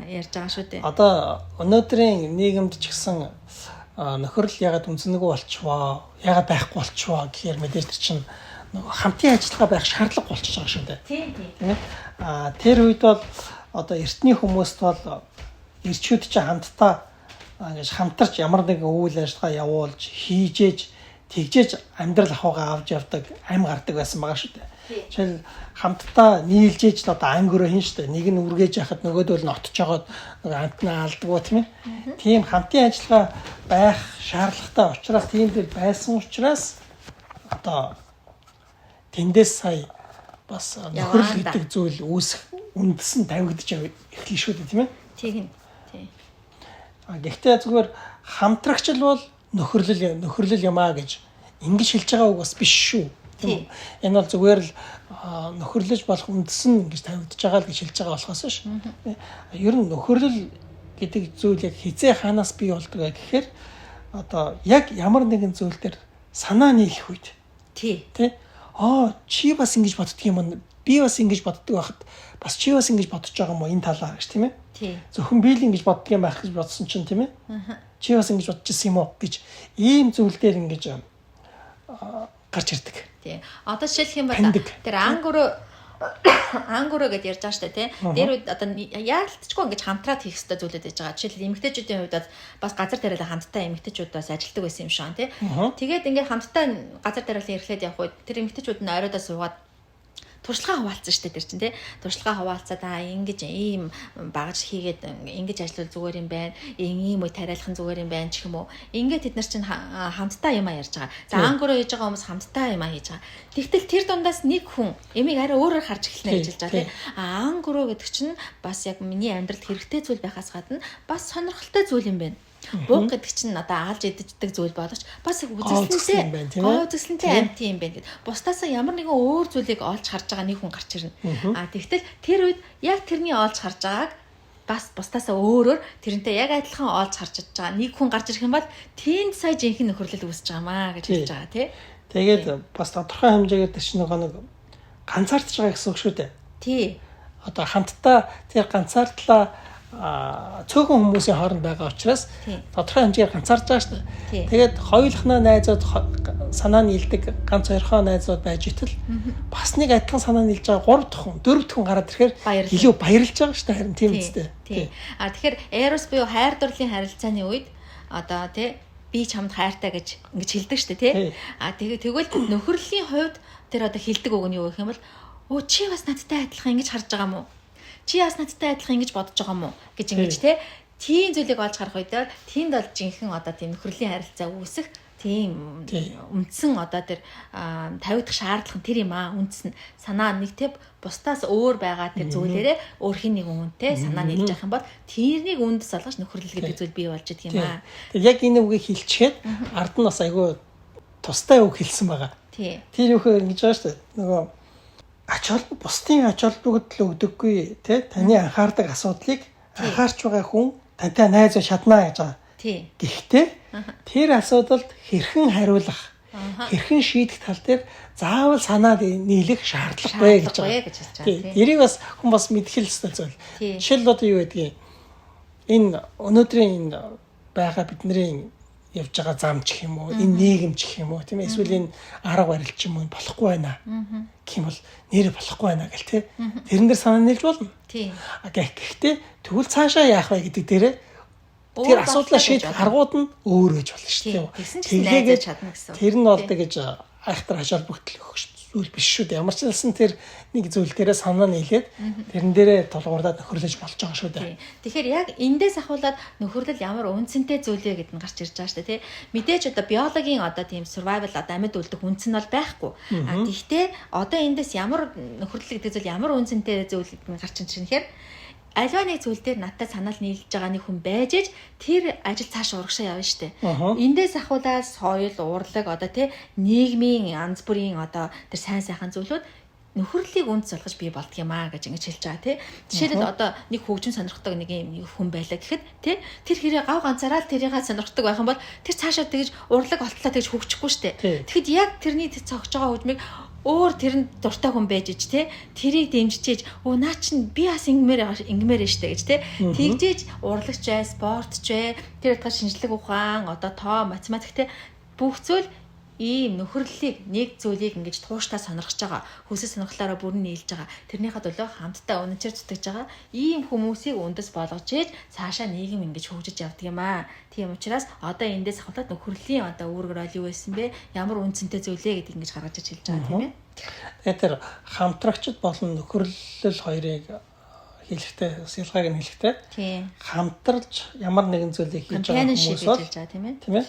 ярьж байгаа шүү дээ. Одоо өнөөдрийн нийгэмд ч гэсэн нөхөрлөл ягаад үнцэнэгүй болчихвоо, ягаад байхгүй болчихвоо гэхээр мэдээж тэр чинь хамтын ажиллагаа байх шаардлага болчихж байгаа шүү дээ. Тийм. Тэр үед бол одоо эртний хүмүүст бол эрчүүд чинь хамтдаа ингэж хамтарч ямар нэгэн үйл ажиллагаа явуулж, хийжээж, тэгжээж амьдрал ахуйгаа авч явдаг, ам гардаг байсан байгаа шүү дээ. Жишээл хамтдаа нийлжээж одоо ангөрөө хийн шүү дээ. Нэг нь үргээж яхад нөгөөдөл нь отож жагаад амтнаа алдгуу тийм ээ. Тийм хамтын ажиллагаа байх шаардлагатай учраас тийм дээр байсан учраас одоо тэндээс сая бас нөхөрлөл гэдэг зүйл үүсэх үндэс нь тавигдж эхлэх шүү дээ тийм ээ. Тийм. Гэхдээ зүгээр хамтрагчл бол нөхөрлөл юмаа гэж ингэж хэлж байгаа үг бас биш шүү. Тийм. Энэ бол зүгээр л нөхөрлөж болох үндэс нь ингэж тавигдж байгаа л гэж хэлж байгаа болохоос ш. Ер нь нөхөрлөл гэдэг зүйл яг хизээ хаанаас бий болдог гэхээр одоо яг ямар нэгэн зүйл дээр санаа нийлэх үед. Тий. Чи бас ингэж боддөг юм уу? Би бас ингэж боддөг байхад бас чи бас ингэж бодож байгаа юм уу энэ талаар гэж тийм ээ? Тий. Зөвхөн би л ингэж боддөг юм байх гэж бодсон чинь тийм ээ? Чи бас ингэж бодож ирсэн юм уу гэж ийм зүйл дээр ингэж гарч ирдэг. Тий. Одоо жишээлх юм бол тэр ангөрөө гэдээ ярьж байгаа штэ тий. Тэр үед одоо яалтчгүй ингэж хамтраад хийх хэрэгтэй зүйлүүд байж байгаа. Жишээл эмэгтэйчүүдийн хувьд бас газар тариалан хамтдаа эмэгтэйчүүдээс ажилтдаг байсан юм шиг тий. Тэгээд ингээд хамтдаа газар тариалан эрхлээд явах үед тэр эмэгтэйчүүд нь оройдоо суугаад туршлагаа хуваалцсан шүү дээ тэр чинь тий. Туршлагаа хуваалцаад ингэж ийм багаж хийгээд ингэж ажиллавал зүгээр юм байна. Ийм үе тариалах нь зүгээр юм байна ч юм уу. Ингээд тэд нар чинь хамтдаа юм ярьж байгаа. За ангөрөө хийж байгаа хүмүүс хамтдаа юм хийж байгаа. Тэгтэл тэр дундаас нэг хүн эмийг арай өөрөөр харж эхэлнэ гэж хэлж байгаа тий. Ангөрөө гэдэг чинь бас яг миний амьдралд хэрэгтэй зүйл байхаас гадна бас сонирхолтой зүйл юм байна. Бууг гэдэг чинь надаа аалж идэгдэг зүйл боловч бас үзэсгэлэнтэй амт юм байна гэд. Бусдаас ямар нэгэн өөр зүйлийг олж харж байгаа нэг хүн гарч ирнэ. Тэгтэл тэр үед яг тэрний олж харж байгааг бас бусдаас өөрөөр тэрнтэй яг адилхан олж харж байгаа нэг хүн гарч ирэх юм бол тэнд сая жинхэнэ нөхөрлөл үүсэж байгаамаа гэж хэлж байгаа тий. Тэгээд бас тодорхой хэмжээгээр тэр чинь нэг ганцаардж байгаа гэсэн үг шүү дээ. Тий. Одоо хамтдаа тэр ганцаардлаа цөөхөн хүмүүсийн хооронд байгаа учраас тодорхой хэмжээгээр ганцаарж байгаа шүү дээ. Тэгээд хоёулахнаа найзууд санаа нийлдэг ганц хоёрхоо найзууд байж итэл бас нэг адилхан санаа нийлж байгаа 3 дахь хүн 4 дахь хүн гараад ирэхээр илүү баярлж байгаа шүү дээ. Харин тийм үстэй. Тий. Тэгэхээр Эрос буюу хайр дурлалын харилцааны үед одоо тий би чамд хайртай гэж ингэж хэлдэг шүү дээ тий. Тэгвэл нөхөрлийн хувьд тэр одоо хэлдэг үг нь юу гэх юм бол оо чи бас надтай адилхан ингэж харж байгаа мó? Чи бас надтай адилхан ингэж бодож байгаа мó гэж ингэж тий. Тийм зүйлийг олж харах үед тэнд бол жинхэнэ одоо тийм нөхөрлийн харилцаа үүсэх тийм үндсэн одоо тэр 50 дахь шаардлага нь тэр юм аа. Үндсэн санаа нэг тий бусдаас өөр байгаа тэр зүйлээрээ өөр хин нэг үнтэй санаа нийлж авах юм бол тэрнийг үндэс олгож нөхөрлөл гэдэг зүйл бий болж идэг юм аа. Тэгэхээр яг энэ үгийг хэлчихэд ард нь бас айгүй тустай үг хэлсэн байгаа. Тэр үхээр ингэж байгаа шүү дээ. Нөгөө бусдын ач холбогдол өгдөггүй тий таны анхаардаг асуудлыг анхаарч байгаа хүн тантай найз шатнаа гэж байгаа. Гэхдээ тэр асуудалд хэрхэн хариулах, хэрхэн шийдэх тал дээр заавал санаа нийлэх шаардлагагүй гэж байгаа. Тэрийг бас хүн бас мэдхэл ёстой зүйл. Жишээл одоо юу гэдгийг энэ өнөөдрийн энэ байгаа бидний явж байгаа зам ч гэх юм уу, энэ нийгэм ч гэх юм уу, тийм ээ эсвэл энэ арга барил ч юм уу болохгүй байна. Гэх юм бол нэр болохгүй байна гэл тий. Тэрэн дээр санаа нийлж болно. Гэхдээ тэгвэл цаашаа яах вэ гэдэг дээрээ тэр асуудлаа шийдэх аргууд нь өөр гэж болно шүү дээ. Тэгээд чадна гэсэн. Тэр нь болдог гэж айхтар ач холбогдол өгөх зүйл биш шүү дээ. Ямар ч хэлсэн тэр нэг зүйл дээрээ санаа нийлээд тэрэн дээрээ тулгуурлаад нөхөрлөж болж байгаа шүү дээ. Тэгэхээр яг эндээс ахуулаад нөхөрлөл ямар үнцэнтэй зүйл вэ гэдээ гарч ирж байгаа шүү дээ, тий. Мэдээж одоо биологийн одоо тийм survival одоо амьд үлдэх үнц нь бол байхгүй. Гэхдээ одоо эндээс ямар нөхөрлөл гэдэг зүйл ямар үнцэнтэй зүйл гэдээ гарч ирж байгаа юм. Альва нэг зүйл дээр надтай санаал нийлж байгаа нэг хүн байж иж тэр ажил цааш урагшаа явна штэ. Эндээс ахуулаад соёл, урлаг одоо тий нийгмийн янз бүрийн одоо тэр сайн сайхан зүйлүүд нөхөрлөлийг үндэс болгож бий болдго юм аа гэж ингэж хэлж байгаа тий. Жишээлбэл одоо нэг хөгжим сонирхдаг нэг юм хүн байлаа гэхэд тий тэр хэрэг гав ганцаараа л тэрийг сонирхдаг байх юм бол тэр цаашаа тэгж урлаг олтлоо тэгж хөгжихгүй штэ. Тэгэхэд яг тэрний цогж байгаа хөгжмийг өөр тэрэн дуртай хүн байж ич те тэрийг дэмжиж өө наа чин би бас ингэмээр штэ гэж те тэгжиж урлагч бай, спортч бай, тэр утгаар шинжлэх ухаан, одоо тоо, математик те бүх зүйл ийм нөхөрлөлийг нэг зүйлийг ингэж тууштай сонирхож байгаа, хүсэл сонирхлаараа бүрэн нийлж байгаа. Тэрнийхээ төлөө хамтдаа үнэнчээр зүтгэж байгаа ийм хүмүүсийг үндэс болгож ийж цаашаа нийгэм ингэж хөгжиж явдаг юм аа. Тийм учраас одоо эндээс ахуулаад нөхөрлөлийн одоо үүрэг рол юу байсан бэ? Ямар үнцэнтэй зүйлээ гэдгийг ингэж гаргаж иж хэлж байгаа тийм ээ. Тэгээд тэр хамтрагчд болон нөхөрлөл хоёрыг хэлэхдээ бас ялгааг нь хэлэхдээ хамтарч ямар нэгэн зүйлийг хийж байгаа хүмүүс бол тийм ээ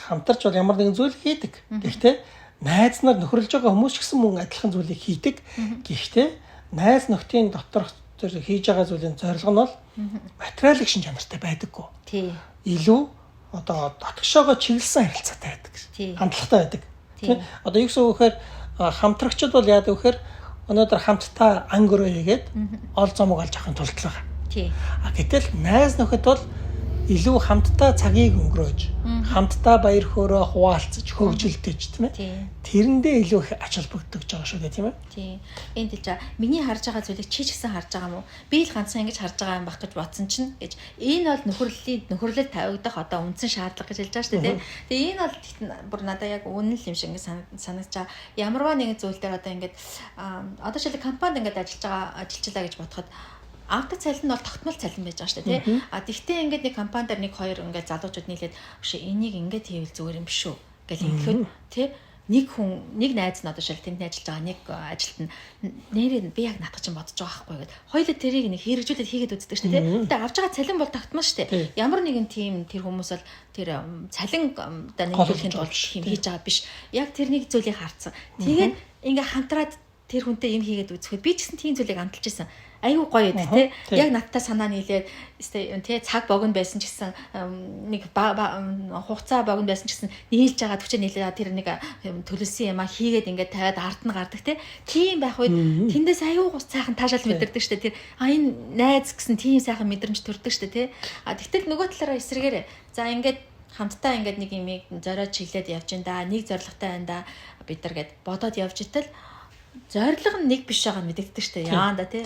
хамтарч бол ямар нэгэн зүйл хийдэг. Гэхдээ найз нар нөхөрлөж байгаа хүмүүс ч гэсэн мөн адилхан зүйлийг хийдэг. Гэхдээ найз нөхдийн доторх тэр хийж байгаа зүйлийн зорилго нь бол материалын шин чанартай байдаггүй. Илүү одоо дотгошоогоо чиглэсэн харилцаатай байдаг. Хандлагатай байдаг. Тийм. Одоо юу гэсэн үг вэхээр хамтрагчд бол яадаг вэхээр өнөөдөр хамтдаа ангөрөө хийгээд ол зомог олж авахын тулд байгаа. Гэтэл найз нөхөд бол илүү хамтдаа цагийг өнгөрөөж, хамтдаа баяр хөөрөө хуваалцаж, хөгжилдөж тийм ээ. Тэрэндээ илүү их ач холбогддог байгаа шүү дээ тийм ээ. Тийм. Энд хэлж байгаа миний харж байгаа зүйлийг чи ч гэсэн харж байгаа мó? Би л ганцхан ингэж харж байгаа юм баг гэж бодсон чинь гэж. Энэ бол нөхөрлөлд тавигдах одоо үндсэн шаардлага гэж хэлж байгаа шүү дээ. Тэгээ энэ бол бүр надад яг үнэн л юм шиг ингэ санагдаж байгаа. Ямарваа нэгэн зүйл дээр одоо ингэж одоо шилдэг компанид ингэж ажиллажлаа гэж бодоход авдаг цалин нь бол тогтмол цалин байж байгаа шүү дээ тий. Тэгтээ ингээд нэг компани дээр нэг хоёр ингээд залуучууд нийлээд өшөө энийг ингээд хийвэл зүгээр юм биш үү гэж ингэхэд тий нэг хүн нэг найз нь одоо шил тэнд ажиллаж байгаа нэг ажилт нь нэрээ би яг наадах чинь бодож байгаа байхгүй гэдэг. Хоёулаа тэрийг нэг хэрэгжүүлээд хийгээд үздэг шүү дээ тий. Гэтэ авч байгаа цалин бол тогтмол шүү дээ. Ямар нэгэн тийм тэр хүмүүс бол тэр цалин одоо нэгэн тулд юм хийж байгаа биш. Яг тэрнийг зүйлийг харцсан. Тэгээд ингээ хамтраад тэр хүнтэй юм хийгээд үзэхэд би ч гэсэн тийм зүйлийг амталж ирсэн. Аюу гоё дээ тий. Яг надтай санаа нийлээд тий цаг богино байсан ч гэсэн нэг хугацаа богино байсан ч гэсэн нийлж байгаа төвчөө нийлээд тэр нэг төлөвлөсөн юм а хийгээд ингээд тавиад ард нь гардаг тий. Тийм байх үед тэндээс аюу сайхан таашаал мэдэрдэг штэ тэр энэ найз гэсэн тийм сайхан мэдрэмж төрдөг штэ тий. Тэгтэл нөгөө талаараа эсрэгээр за ингээд хамтдаа ингээд нэг юмыг зориод чиглээд явж энэ да нэг зорилготой байна да бид нар гэд бодоод явж итэл зорилго нь нэг биш байгаа нь мэдэгддэг шүү дээ. Яанда тий.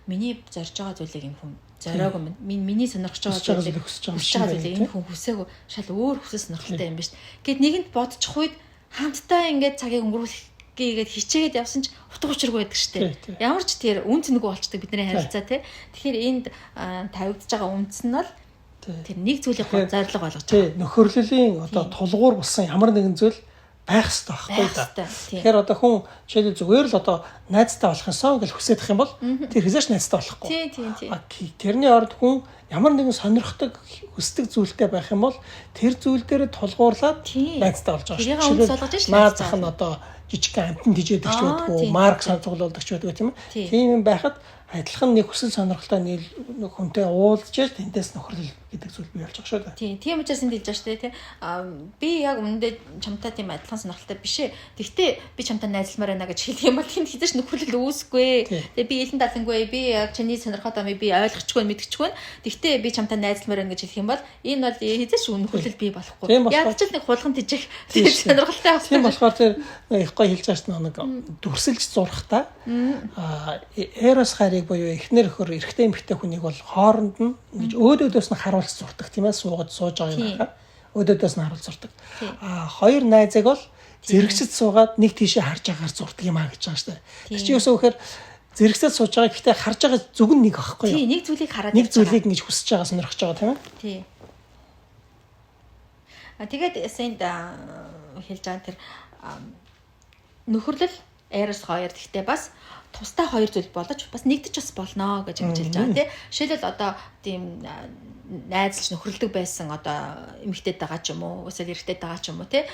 Миний зорж байгаа зүйлийг энэ хүн зориог миний сонирхож байгаа зүйлийг хүсэж байгаа зүйлийг энэ хүн хүсээгүй шал өөр хүсэл сонирхолтой юм биш. Гэт нэгэнд бодчих үед хамтдаа ингээд цагийг өнгөрүүлгээд хичээгээд явсан ч утга учиргүй байдаг шүү дээ. Ямар ч тэр үн цэнэгүй болчдөг бидний харилцаа тий. Тэгэхээр энд тавигдж байгаа үндэс нь бол тэр нэг зүйлийг зорилго болгож байгаа. Нөхөрлөлийн одоо тулгуур болсон ямар нэгэн зүйл байх хэрэгтэй байхгүй да. Тэгэхээр одоо хүн жишээлбэл зүгээр л одоо найзтай болох юмсан гэж хүсэж их юм бол тэр хэзээч найзтай болохгүй. Тийм. Тэрний оронд хүн ямар нэгэн сонирхдаг хүсдэг зүйлтэй байх юм бол тэр зүйл дээр тулгуурлаад найзтай болж байгаа шүү. Жишээлбэл наад зах нь одоо жижиг амтан тижээдэг ч байдгүй, марк цуглуулдаг ч байдгүй тийм ээ. Тийм юм байхад адилхан нэг хүсэл сонирхолтой нэг хүнтэй уулзж тэндээс нөхөрлөл гэдэг зүйл бий болж байгаа шүү дээ. Тийм учраас энд хэлж байгаа шүү дээ. Би яг өмнөдөө чамтай тийм адилхан сонирхолтой биш ээ. Тэгвэл би чамтай найзалмаар байна гэж хэлэх юм бол тэнд хизээч нөхөрлөл үүсэхгүй. Тэгээ би элен далангүй би яг чиний сонирхоод амыг би ойлгочихгүй мэдчихгүй. Тэгвэл би чамтай найзалмаар байна гэж хэлэх юм бол энэ бол хизээч нөхөрлөл бий болохгүй. Яг ч л нэг хулган тижих сонирхолтой авах. Тийм болохоор тэр их гоё хэлж байгаа шүү нэг дүрсэлж зурхтаа эрос харийг буюу эхнэр өхөр эрэгтэй эмэгтэй хүнийг бол хооронд нь ингэж өөдөөдөөс нь харуулж зурдаг тийм ээ сууж байгаа юм байна. Өөдөөдөөс нь харуулж зурдаг. Хоёр найзыг бол зэрэгчд суугаад нэг тийшээ харж агаар зурдаг юм аа гэж байгаа шүү дээ. Тэр чинь юусоо вэхээр зэрэгцээ сууж байгаа гэхдээ харж байгаа зүг нь нэг аахгүй юу? Тийм нэг зүйлийг хараад нэг зүйлийг ингэж хүсэж байгаа сонирхож байгаа тийм ээ. Тийм. Тэгээд эсэнд хэлж байгаа тэр нөхөрлөл эрос хоёр гэхдээ бас тустай хоёр зүйл болож бас нэгдэж бас болно гэж хэлж байгаа тийм. Жишээлбэл одоо тийм найзлж нөхөрлөдөг байсан одоо эмэгтэй байгаа ч юм уу эсвэл эрэгтэй байгаа ч юм уу тийм.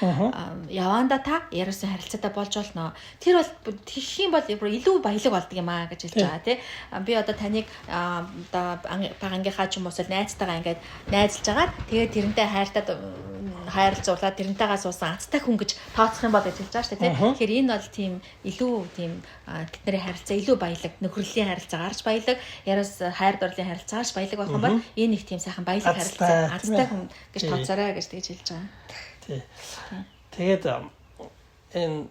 Яванда та яраасан харилцаатай болж болно. Тэр бол тэгэх юм бол илүү баялаг болдго юм аа гэж хэлж байгаа тийм. Би одоо таныг одоо багангийнхаа ч юм уу эсвэл найзтайгаа ингээд найзлж агаад тэгээд тэрнтэй хайрлцуулаад тэрнтэйгээ суусан азтай хүн гэж тооцох юм бол гэж хэлж байгаа шүү дээ тийм. Тэгэхээр энэ бол тийм илүү тийм тэдний харилцаа илүү баялаг, нөхөрлөлийн харилцаа гарч баялаг, яраас хайр дурлалын харилцаа гарч баялаг байх юм бол энэ их тийм сайхан баялаг харилцаа азтай хүн гэж тооцоорой гэж тэгж хэлж байгаа. Тий. Тэгээд энэ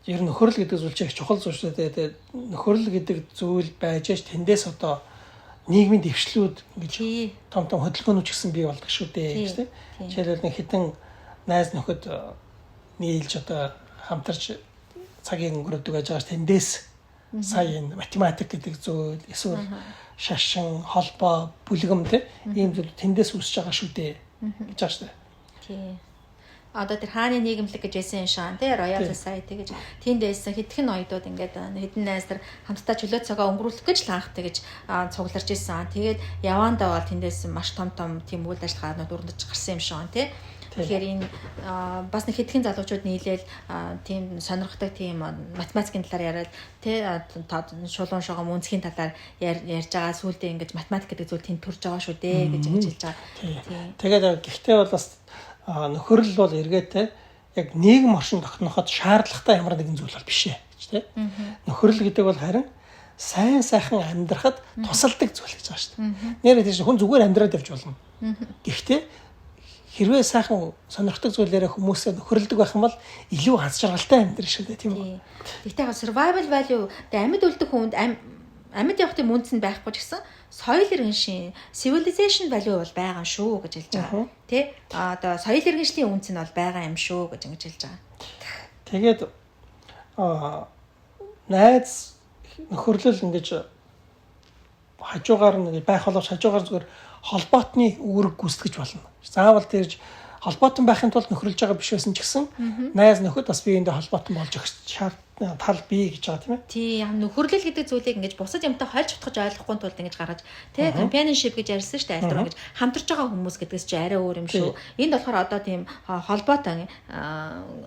ер нь нөхөрлөл гэдэг зүйл чинь чухал зүйл шүү дээ. Тэгээд нөхөрлөл гэдэг зүйл байж ш тэндээс одоо нийгмийн дэвшлүүд гэж том хөдөлгөөнүүд ч гэсэн бий болдог шүү дээ гэж тийм. Жишээлбэл нэг хэдэн найз нөхөд нийлж одоо хамтарч цагийг өнгөрөөдөг байж байгаа ш тэндээс сая энэ математик гэдэг зүйл эсвэл шашин, холбоо, бүлгэм тийм ийм зүйл тэндээс үүсэж байгаа шүү дээ гэж байгаа шүү дээ. Тийм. Одоо тэр хааны нийгэмлэг гэж байсан юм шаан тий Royal Society гэж тэнд байсан хэдхэн оюутнууд ингээд хэдэн найз нар хамтдаа чөлөө цагаа өнгөрүүлэх гэж л анх тэгэж цугларч ирсэн. Тэгээд явандаа бол тэндээс маш том тийм үйл ажиллагаанууд өрнөж гарсан юм шаан тий. Тэгэхээр энэ бас нэг хэдхэн залуучууд нийлээл тийм сонирхдаг тийм математикийн талаар яриад тий шулуун шогом үнцгийн талаар ярьж байгаа сүулдэ ингэж математик гэдэг зүйл тэнд төрж байгаа шүү дээ гэж хэлж байгаа. Тэгээд гэхдээ бол бас нөхөрлөл бол эргээтэй яг нийгэм оршин тогтноход шаардлагатай ямар нэгэн зүйл бол биш ээ гэж тий. Нөхөрлөл гэдэг бол харин сайн сайхан амьдрахад тусалдаг зүйл гэж байгаа шүү дээ. Нэр тийш хүн зүгээр амьдраад явж болно. Гэхдээ хэрвээ сайхан сонирхдаг зүйлээрээ хүмүүсээ нөхөрлөдөг байх юм бол илүү аз жаргалтай амьдрах шүү дээ тийм үү. Гэхдээ survival value амьд үлдэх хүнд амьд явах тийм үндэс нь байхгүй ч гэсэн соёл иргэншийн civilization value бол байгаа шүү гэж хэлж байгаа. Тэ? Одоо соёл иргэншлийн үндэс нь бол байгаа юм шүү гэж ингэж хэлж байгаа. Тэгээд найз нөхөрлөл ингэж хажуугаар нэг байх боловч хажуугаар зүгээр холбоотны үүрэг гүйцэтгэж болно. Заавал тэрж холбоотон байхын тулд нөхөрлөж байгаа биш байсан ч гэсэн найз нөхөд бас биеиндээ холбоотон болж өгч тал бий гэж байгаа тийм ээ. Тийм нөхөрлөл гэдэг зүйлийг ингэж бусад юмтай хольж утгаж ойлгохгүй тулд ингэж гаргаж тий companionship гэж ярьсан шүү дээ аль дураа гэж хамтарч байгаа хүмүүс гэдгээс чи арай өөр юм шүү. Энд болохоор одоо тийм холбоотой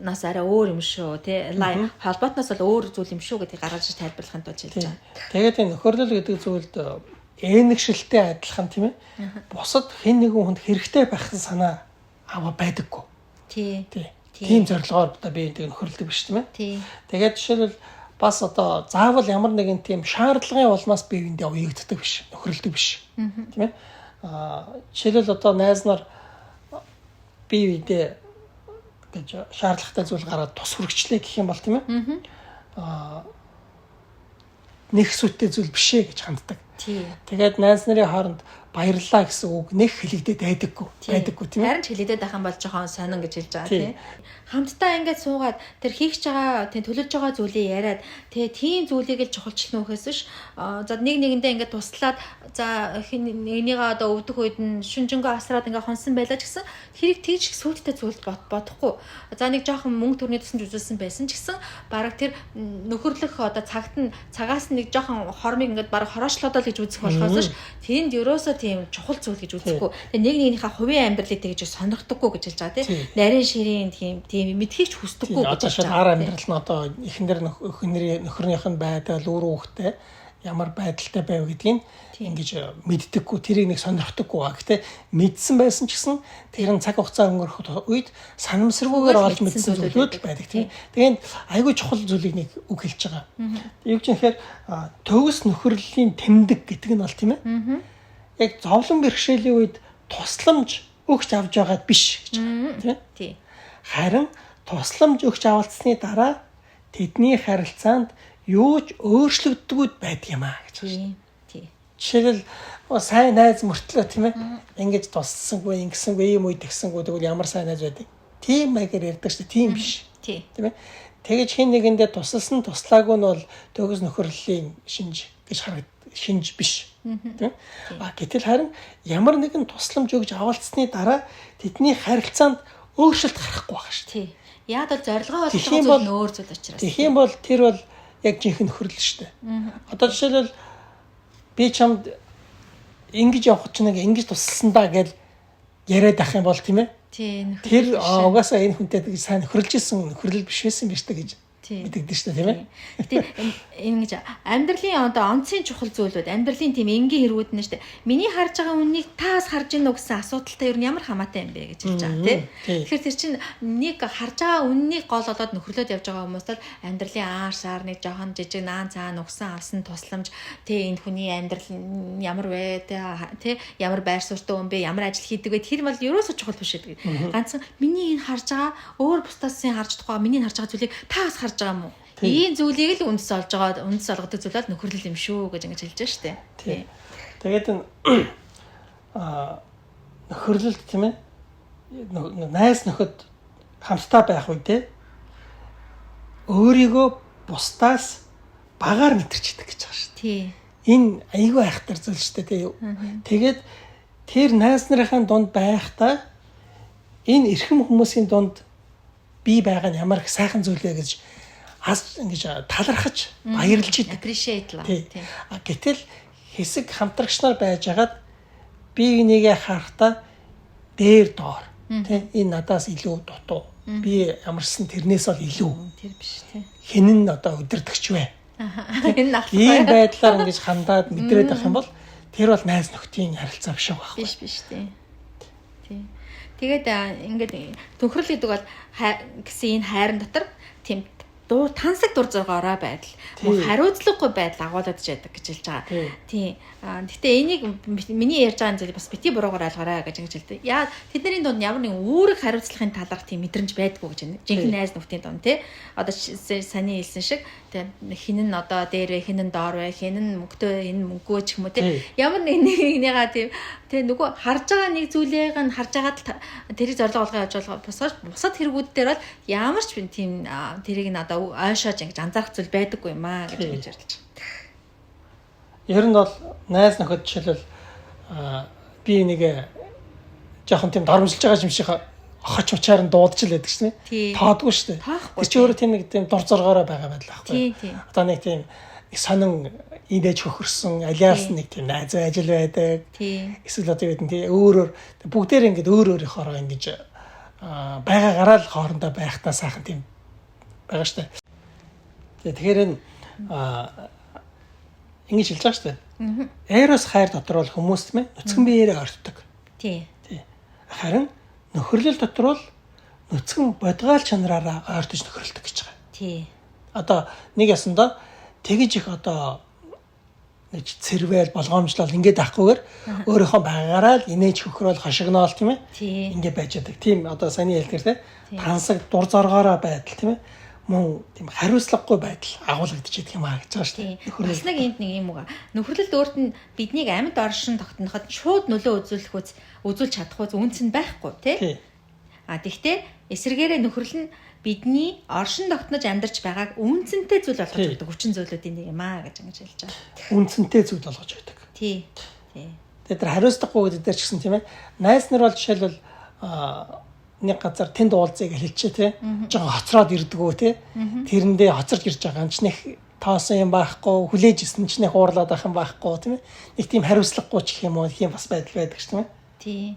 нас арай өөр юм шүү тий холбоотноос бол өөр зүйл юм шүү гэдгийг гаргаж тайлбарлахын тулд хэлж байгаа. Тэгээд энэ нөхөрлөл гэдэг зүйлд энэгшилтэй адилхан тийм ээ. Бусад хэн нэгэн хүнд хэрэгтэй байх санаа аваа байдаггүй. Тий. Тийм зорилгоор одоо би энэ нөхөрлөдөг биш тийм ээ. Тэгээд жишээлбэл бас одоо заавал ямар нэгэн тийм шаардлагын улмаас би эндээ уягддаг биш, нөхөрлөдөг биш. Тийм ээ. Жишээлбэл одоо найз нар бие биедээ гэж шаардлагатай зүйл гараад тус хүрэгчлээ гэх юм бол тийм ээ. Нэг сүттэй зүйл бишээ гэж ханддаг. Тэгээд найз нарын хооронд баярлалаа гэсэн үг нэг хэлэгдээд байдаггүй тийм ээ. Харин ч хэлэгдээд байх юм бол жоохон сонин гэж хэлж байгаа тийм. Хамтдаа ингээд суугаад тэр хийх байгаа тийм төлөж байгаа зүйлээ яриад тийм зүйлийг л чухалчлан өөхөөс биш. За нэгэндээ ингээд туслаад за нэгнийгээ одоо өвдөх үед нь шүнжэнгөө асраад ингээд хонсон байлаа ч гэсэн хэрэг тэгж сүлттэй зүйл бодохгүй. За нэг жоохон мөнгө төрний тусамж үзүүлсэн байсан ч гэсэн бараг тэр нөхөрлөх одоо цагаас нэг жоохон хормыг ингээд бараг хороочлоодоо л гэж үзэх болохоос ш тэнд ерөөсөө тийм чухал зүйл гэж үзэхгүй. Тэгээ нэгнийхээ хувийн амьдралыг тэгж сонирхдаггүй гэж хэлж байгаа тийм. Нарийн ширийн тийм мэдхийч хүсдэггүй гэж хэлж байгаа. Одоо амьдрал нь одоо эхнэр нөхөрнийх нь байдал үр хүүхдээ ямар байдалтай байв гэдгийг ингэж мэддэггүй, тэрийг нэг сонирхдаггүй. Гэхдээ мэдсэн байсан ч гэсэн тэр нь цаг хугацаа өнгөрөх үед санамсаргүйгээр олж мэдсэн зүйлүүд байдаг тийм. Тэгээд айгүй чухал зүйлийг нэг үг хэлж байгаа. Юу ч юм хэрэг төгс нөхөрлөлийн тэмдэг гэдэг нь бол тийм ээ. Яг зовлон бэрхшээлийн үед тусламж өгч авч байгаад биш гэж байна тийм. Харин тусламж өгч авалцсны дараа тэдний харилцаанд юу ч өөрчлөгддөггүй байдаг юм аа гэж байна. Жишээлбэл сайн найз мөртлөө тийм ээ. Ингэж туссангүй, ингэсэнгүй, ийм үед тэгсэнгүй тэгвэл ямар сайн найз байдаг. Тийм маягаар ярьдаг шүү дээ. Тийм биш. Тийм ээ. Тэгэж хин нэгэндээ тусалсан туслаагүй нь бол төгс нөхөрлөлийн шинж гэж шинж биш. Тийм. Гэтэл харин ямар нэгэн тусламж өгж авалцсны дараа тэдний харилцаанд өөрчлөлт гарахгүй байгаа шүү дээ. Яг бол зорилгоо олж байгаа зүйл нөөр зүйл учраас. Тэгэх юм бол тэр бол яг жинхэнэ нөхөрлөл шүү дээ. Одоо жишээлбэл би чамд ингэж явах чинь ингэж тусалсандаа гэж яриад ах юм бол тийм ээ. Тэр угаасаа энэ хүнтэй сайн нөхөрлж исэн нөхөрлөл биш байсан юм биш үү гэж мэдэгдэн шүү дээ тийм ээ. Гэтэ ингэж амьдралын одоо онцгийн чухал зүйлүүд амьдралын тийм энгийн хэрэгүүд нь шүү дээ. Миний харж байгаа үннийг таас харж ийн үү гэсэн асуудалтай юу ямар хамаатай юм бэ гэж хэлж байгаа тийм. Тэгэхээр тэр чинь нэг харж байгаа үннийг гол олоод нөхөрлөд явж байгаа хүмүүст л амьдралын ааш саар нэг жоохон жижиг наан цаа нугсан алсан тусламж тийм энэ хүний амьдрал ямар вэ тийм ямар байр суурьтай юм бэ ямар ажил хийдэг вэ тэр бол ерөөсөө чухал биш гэдэг. Ганцхан миний энэ харж байгаа өөр бусдаасын харж тухай миний харж байгаа зүйлийг таас харж байгаа юм уу? Ийм зүйлийг л үндэс олж байгаа үндэс олгодог зүйл бол нөхөрлөл юм шүү гэж ингэж хэлж байгаа шүү дээ. Тэгээд нөхөрлөлт тийм ээ найз нөхөд хамтдаа байх үедээ өөрийгөө бусдаас багаар мэдэрчдэг гэж байгаа шүү дээ. Энэ айгүй айхтар зүйл шүү дээ. Тэгээд тэр найз нарын дунд байхдаа энэ эрхэм хүмүүсийн дунд бий байгаа нь ямар их сайхан зүйл вэ гэж ингэж талархаж баярлж идэг. Appreciate лаа. Гэтэл хэсэг хамтрагч нар байж хагаад би энийгээ харахтаа дээр доор тийм энэ надаас илүү дутуу. Би ямарсан тэрнээс бол илүү. Тэр биш тийм. Хэн нь одоо өдөрдөгч вэ? Энэ нах. Ийм байдлаар ингэж хандаад мэдрээд авах юм бол тэр бол найз нөхдийн харилцаа биш байх. Биш тийм. Тэгээд ингээд төнхрөл гэдэг бол гэсэн энэ хайрын дотор тийм тансаг дур зоргоороо байдал, хариуцлагагүй байдал агуулдаг гэж хэлж байгаа. Тийм. Гэтэ энийг миний ярьж байгаа зүйл бас бити буруугаар ойлгоорой гэж хэлдэг. Яа тэдний дунд ямар нэгэн үүрэг хариуцлагын талаарх тийм мэдрэмж байдаггүй гэж байна. Жинхэнэ найз нөхдийн дунд тий. Одоо саний хэлсэн шиг тийм хин нь одоо дээр вэ, хин нь доор вэ, хин нь мөнгөтэй, хин мөнгөө ч юм уу тий. Ямар нэгнийгаа тийм тий нөгөө харж байгаа нэг зүйлийг нь харж агаад тэрийг зорилго болгоо явж байгаа бусад хэрэгүүд дээр бол ямар ч тийм тэрийг нь одоо ойшоож ингэж анзаарах зүйл байдаггүй юм аа гэж ярьж байна. Ер нь бол найз нөхөд жишээлбэл би нэг жоохон тийм дормжилж байгаа юм шиг хоч мчаар нь дуудаж л байдаг шнэ. Тоодгүй штэ. Тэр чи өөрөө тийм нэг тийм дур зоргоороо байгаа байдал аахгүй. Одоо нэг тийм сонин идэж хөхөрсөн алиас нэг тийм найз ажил байдаг. Эсвэл одоо юу гэдэг нь өөрөөр бүгдээр ингэж өөр өөрийнхоороо ингэж байгаа гараал хоорондоо байхдаа сайхан тийм байгаа штэ. Тэгэхээр энэ ингэж хэлж байгаа штэ. Эрос хайр дотор бол хүмүүс тийм ээ нүцгэн биеэрээ орддог. Тий. Харин нөхөрлөл дотор бол нүцгэн бодгаал чанараараа ойртож нөхөрлөдөг гэж байгаа. Тий. Одоо нэг ясандаа тэгэж их одоо нэг цэрвэл болгоомжлол ингээд авахгүйгээр өөрийнхөө байгаараа л инээж хөхрөөл хошигноол тийм ээ. Ингээд байж байгаа. Тийм одоо саяны хэлдгээр те тансаг дур зоргоороо байдал тийм ээ. Мөн тийм хариуцлагагүй байдал агуулгадчихдаг юм аа гэж байгаа шүү дээ. Бас нэг энд нэг юм уу. Нөхрөлд өөрт нь биднийг амьд оршин тогтноход шууд нөлөө үзүүлж чадах үнц нь байхгүй тий. Тэгтээ эсвэргээрээ нөхрөл нь бидний оршин тогтнож амьдарч байгааг үнцэнтэй зүйл болгож өгдөг хүчин зүйлүүдийн нэг юм аа гэж ингэж хэлж байгаа. Үнцэнтэй зүйл болгож өгдөг. Тий. Тэгээд тэр хариуцлагагүй гэдэг дээр ч гэсэн тийм ээ. Найз нар бол жишээлбэл нэг газар тэнд уулзъя гэж хэлчихэ тий. Жоо хоцроод ирдгүү тий. Тэрэндээ хоцорж ирж байгаа юм ч нэг тоосон юм байхгүй, хүлээж исэн ч нэг уурлаад байх юм байхгүй тийм ээ. Нэг тийм хариуцлагагүй ч гэх юм уу тийм бас байдал байдаг ш тийм ээ. Тий.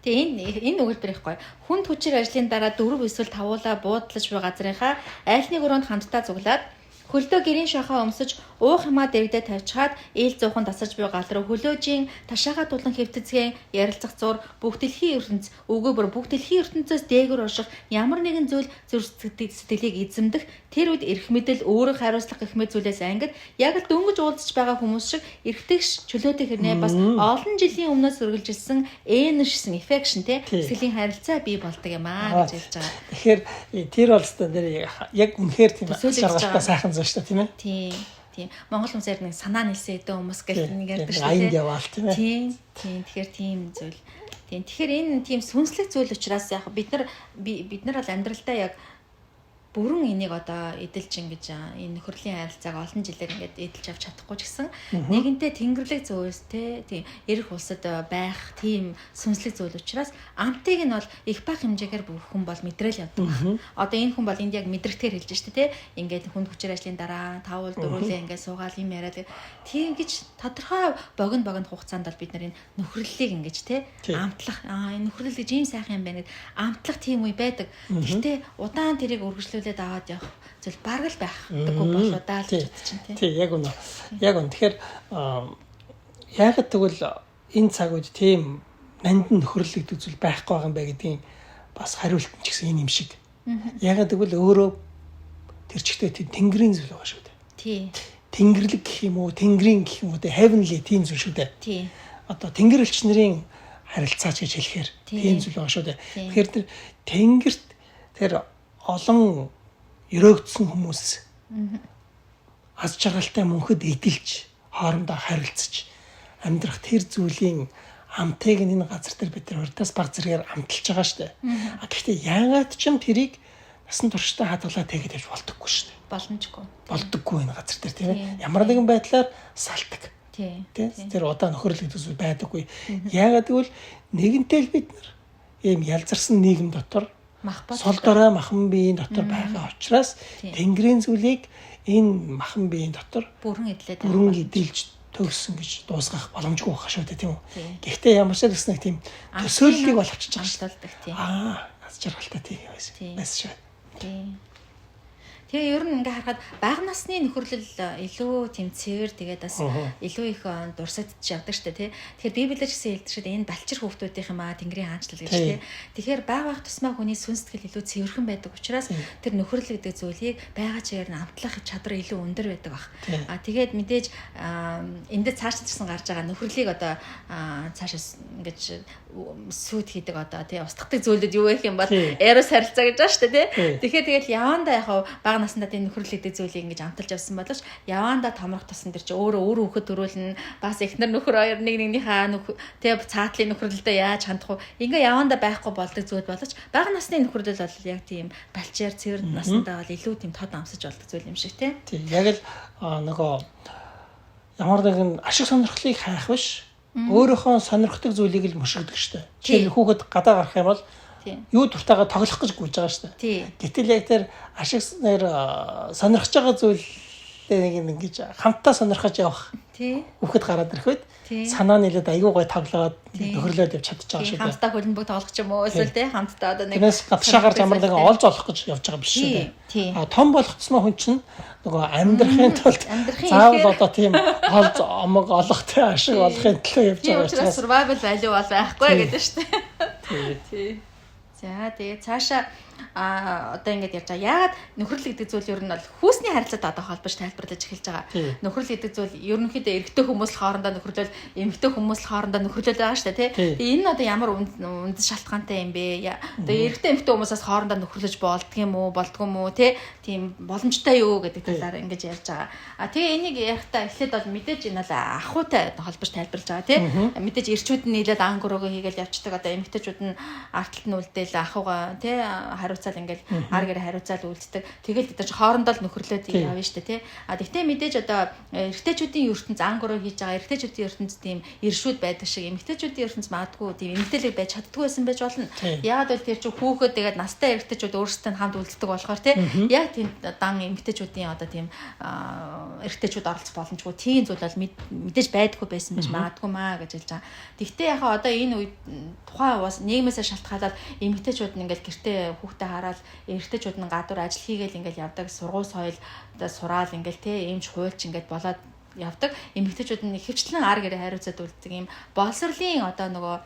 Тэгээ энэ өгүүлбэр ихгүй. Хүнд хүчээр ажлын дараа 4 эсвэл 5 уулаа буудлаж буй газрынхаа аль нэг өрөөнд хамтдаа цуглаад хөлдөө гэрийн шахаа өмсөж уух юмаа дэрэгдээ тавьчихад ээл зуухан тасаж буй гал руу хөлөөжийн ташаага тулан хэвтцгийн ярилцах зур бүх дэлхийн ертөнц өгөөбөр бүх дэлхийн ертөнцөөс дээгүүр урших ямар нэгэн зүйл зүрх сэтгэлийг эзэмдэх тэр үед эрх мэдэл өөрөг хариуцлах гэх мэт зүйлээс ангид яг л дөнгөж уулзж байгаа хүмүүс шиг эргэтгэж чөлөөтэй хэрнээ бас олон жилийн өмнөөс үргэлжилсэн энершсэн эффекшн те сэтгэлийн харилцаа бий болдог юм аа гэж хэлж байгаа. Тэгэхээр тэр бол өстой яг үнэхээр тийм шаргалтай сайхан зүйл шүү дээ тийм ээ. Тийм. Монгол хүмүүсээр нэг санаа нийлсэн эдэн хүмүүс гэх нэг ярьдаг шүү дээ. Аянд яваал тийм ээ. Тийм. Тэгэхээр тийм зүйл. Тийм. Тэгэхээр энэ тийм сүнслэг зүйл учраас яг бид нар бол амьдралдаа яг бүрэн энийг одоо эдэлж ингэж энэ нөхөрлийн харилцааг олон жилээр ингээд эдэлж авч чадахгүй ч гэсэн нэгэнтээ тэнгэрлэг зүйлс тийм эрх улсад байх тийм сүнслэг зүйл учраас амтыг нь бол их бага хэмжээгээр бүх хүн бол мэдрэл явдаг. Одоо энэ хүн бол энд яг мэдрэгтээр хэлж штэ тийм ингээд хүнд хүчээр ажлын дараа тавал дөрүүлээ ингээд суугаал юм яриад тийм гэж тодорхой богино хугацаанд бол бид нар энэ нөхрөллийг ингэж тийм амтлах энэ нөхрөл гэж ийм сайхан юм байна гэд амтлах тийм үе байдаг. Гэхдээ удаан тэрийг үргэлжлүүлээд аваад явах зүйл бараг л байхгүй болоо даа л гэж бодчих чинь тийм яг үнэ. Яг үнэ. Тэгэхээр яагаад тэгвэл энэ цаг үед тийм нандин нөхрөлөгдөж зүйл байхгүй байгаа юм бэ гэдгийг бас хариулт нь ч гэсэн энэ юм шиг. Яагаад тэгвэл өөрөө тэр чигтээ тийм тэнгэрийн зүйл байгаа шүү дээ. Тийм. Тэнгэрлэг гэх юм уу, тэнгэрийн гэх юм уу, heavenly тийм зүйл шүү дээ. Тийм. Одоо тэнгэр элч нарын харилцаач гэж хэлэхээр тийм зүйл байгаа шүү дээ. Тэгэхээр тэр тэнгэрт тэр олон өрөөгдсөн хүмүүс аз жаргалтай мөнхөд эдэлж хоорондоо харилцаж амьдрах тэр зүйлийн амтыг энэ газар дээр бид нар урдаас баг зэрэгээр амталж байгаа шүү дээ. Гэхдээ яагаад ч юм тэрийг насан туршдаа хадгалаад тэгээд явж болдоггүй шүү дээ. Болдоггүй энэ газар дээр тийм ээ. Ямар нэгэн байдлаар салтдаг. Тийм. Тэр удаа нөхөрлөг зүйл байдаггүй. Яагаад гэвэл нэгэнтэй л бид нар ийм ялзарсан нийгэм дотор сул дорой махан биеийн дотор байгаа учраас тэнгэрийн зүйлийг энэ махан биеийн дотор бүрэн эдэлж төгссөн гэж дуусгах боломжгүй байх шүү дээ тийм үү. Гэхдээ ямар ч гэсэн тийм төсөөллийг бол авчиж байгаа шүү дээ. Аз жаргалтай тийм байсан шүү. Тийм. Тэгээ ер нь ингээ харахад бага насны нөхөрлөл илүү тийм цэвэр тэгээд бас илүү их дурсагдж явдаг штэ тий. Тэгэхээр Библиэд гэсэн хэлдэг энэ балчир хүүхдүүдийнх юм аа тэнгэрийн хаанчлал гэж тий. Тэгэхээр бага тусмаа хүний сүнс сэтгэл илүү цэвэрхэн байдаг учраас тэр нөхөрлөл гэдэг зүйлийг байгаа чигээр нь амтлах чадвар илүү өндөр байдаг баг. Тэгээд мэдээж эндээ цааш ирсэн гарч байгаа нөхөрлөлийг одоо цаашаас ингэж сүйд хийдэг одоо тий устгадаг зүйлүүд юу гэх юм бол эрос харилцаа гэж байгаа штэ тий. Тэгэхээр тэгэл явандаа яг бага наснда энэ нөхөрлөлтэй зүйлийг ингэж амталж явсан боловч явандаа томрох тусам тэр чи өөр хөхөд төрүүлнэ бас эхнэр нөхөр хоёр нэгнийхээ тий цаатлын нөхөрлөлдөө яаж хандах вэ ингээ явандаа байхгүй болдог зүйл боловч бага насны нөхөрлөл бол яг тийм балчаар цэвэр наснда бол илүү тийм тод амсаж болдог зүйл юм шиг тий. Яг л нөгөө ямар нэгэн ашиг сонирхлыг хайх биш өөрийнхөө сонирхдаг зүйлийг л мөшгөдөг штэ. Жишээл хүүхэд гадаа гарах юм бол юу дуртайгаа тоглох гэж гүйж байгаа шүү дээ. Гэтэл яг тэр ашиг сонирхож байгаа зүйлээ нэг ингэж хамтдаа сонирхож явах. Хүүхэд гараад ирэх үед санаа нийлээд айгүй гой тоглоод нөхөрлөөд явж чадчих байгаа шүү дээ. Хамтдаа хөлбөмбөг тоглох ч юм уу эсвэл тий хамтдаа одоо нэг тэрнээс гадшаа гарч ямар нэгэн олж олох гэж явж байгаа биш шүү дээ. Том болох тусмаа хүн чинь нөгөө амьдрахын тулд заавал одоо тийм олж омог олох тий ашиг олохын төлөө явж байгаа учраас survival value бол байхгүй гэдэг шүү дээ. Тий. За тэгээ цаашаа одоо ингэж ярьж байгаа. Яагаад нөхрөл гэдэг зүйл ер нь бол хүүсний харилцаат одоо холбож тайлбарлаж эхэлж байгаа. Нөхрөл гэдэг зүйл ерөнхийдөө эрэгтэй хүмүүс л хоорондоо нөхрөлөл, эмэгтэй хүмүүс л хоорондоо нөхрөлөл байгаа шүү дээ, тий. Тэгээ энэ одоо ямар үндэс шалтгаантай юм бэ? Одоо эрэгтэй эмэгтэй хүмүүсээс хоорондоо нөхрөлөж болдго юм уу, болдгоо юм уу, тий? Тийм боломжтой юу гэдэг талаар ингэж ярьж байгаа. Тэгээ энийг ярихдаа эхлээд бол мэдээж энэ бол ахуйтай холбож тайлбарлаж байгаа, тий. Мэдээж эрчүүд нь нийлээд ангөрөөгөө хийгээл явцдаг. Одоо эмэгтэйчүүд нь арталт нь үлдээл ахуйгаа, тий, хариуцаад ингээл ар гэр хариуцаад үлддэг. Тэгэл бид нар хоорондоо л нөхрөлөөд явна шүү дээ, тий. Тэгтээ мэдээж одоо эрэгтэйчүүдийн ертөнц ангөрөө хийж байгаа эрэгтэйчүүдийн ертөнц тийм иршүүд байдаг шиг эмэгтэйчүүдийн ертөнц магадгүй тийм эмэгтэйлэг байж чаддгүй байсан байж болно. Яагаад бол тэр чинь хүүхэд тэгээд настай эрэгтэйчүүд өөрсдөө хамт үлддэг болохоор тий. Яг тийм дан эмэгтэйчүүдийн одоо тийм эрэгтэйчүүд оролцох боломжгүй тийм зүйл бол мэдээж байдаггүй байсан байж магадгүй маа гэж хэлж байгаа. Тэгтээ яхаа одоо энэ үед тухайн уус нийгмээсээ шалтгаалаад эмэгтэйчүүд нь ингээл гэртээ хүүхдээ хараад эрэгтэйчүүд нь гадуур ажил хийгээл ингээл явдаг сургууль соёл одоо сураал ингээл тий эмч хуульч ингээд болоод явдаг. Эмэгтэйчүүд нь ихэвчлэн ар гэрээ хариуцаад үлддэг юм боловсролын одоо нөгөө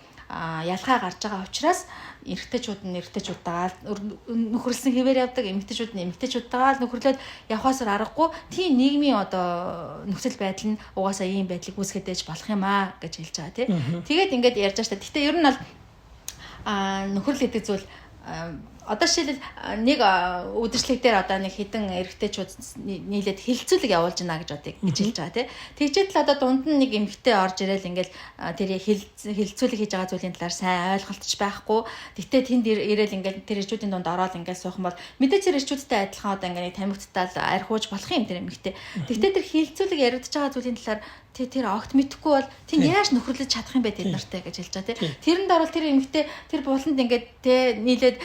ялгаа гарч байгаа учраас эрэгтэйчүүд нь эрэгтэйчүүдтэйгээ нөхөрлсөн хэвээр явдаг, эмэгтэйчүүд нь эмэгтэйчүүдтэйгээ нөхөрлөөд явхаасаар аргагүй тийм нийгмийн одоо нөхцөл байдал нь угаасаа ийм байдлыг үүсгэж ээж болох юм аа гэж хэлж байгаа тий. Тэгээд ингээд ярьж байгаа шүү дээ. Гэхдээ ер нь бол нөхөрл гэдэг зүйл одоо жишээлбэл нэг үдшилэг дээр одоо нэг хідэн эрэгтэйчүүд нийлээд хилцүүлэг явуулж байна гэж бодъё гэж хэлж байгаа тий. Тэгжээд л одоо дунд нь нэг эмэгтэй орж ирээл ингээл тэр хилцүүлэг хийж байгаа зүйлийн талаар сайн ойлголтч байхгүй. Тэгтээ тэнд ирээл ингээл тэр эрчүүдийн дунд ороод ингээл суух юм бол мэдээж тэр эрчүүдтэй адилхан одоо ингээ нэг тамхиттал архиуж болох юм тэр эмэгтэй. Тэгтээ тэр хилцүүлэг яригдж байгаа зүйлийн талаар тэр огт мэдэхгүй бол тийм яаж нөхөрлөж чадах юм бэ тэд нартай гэж хэлж байгаа тий. Тэрэнд орол тэр эмэгтэй тэр бууланд ингээд тий нийлээд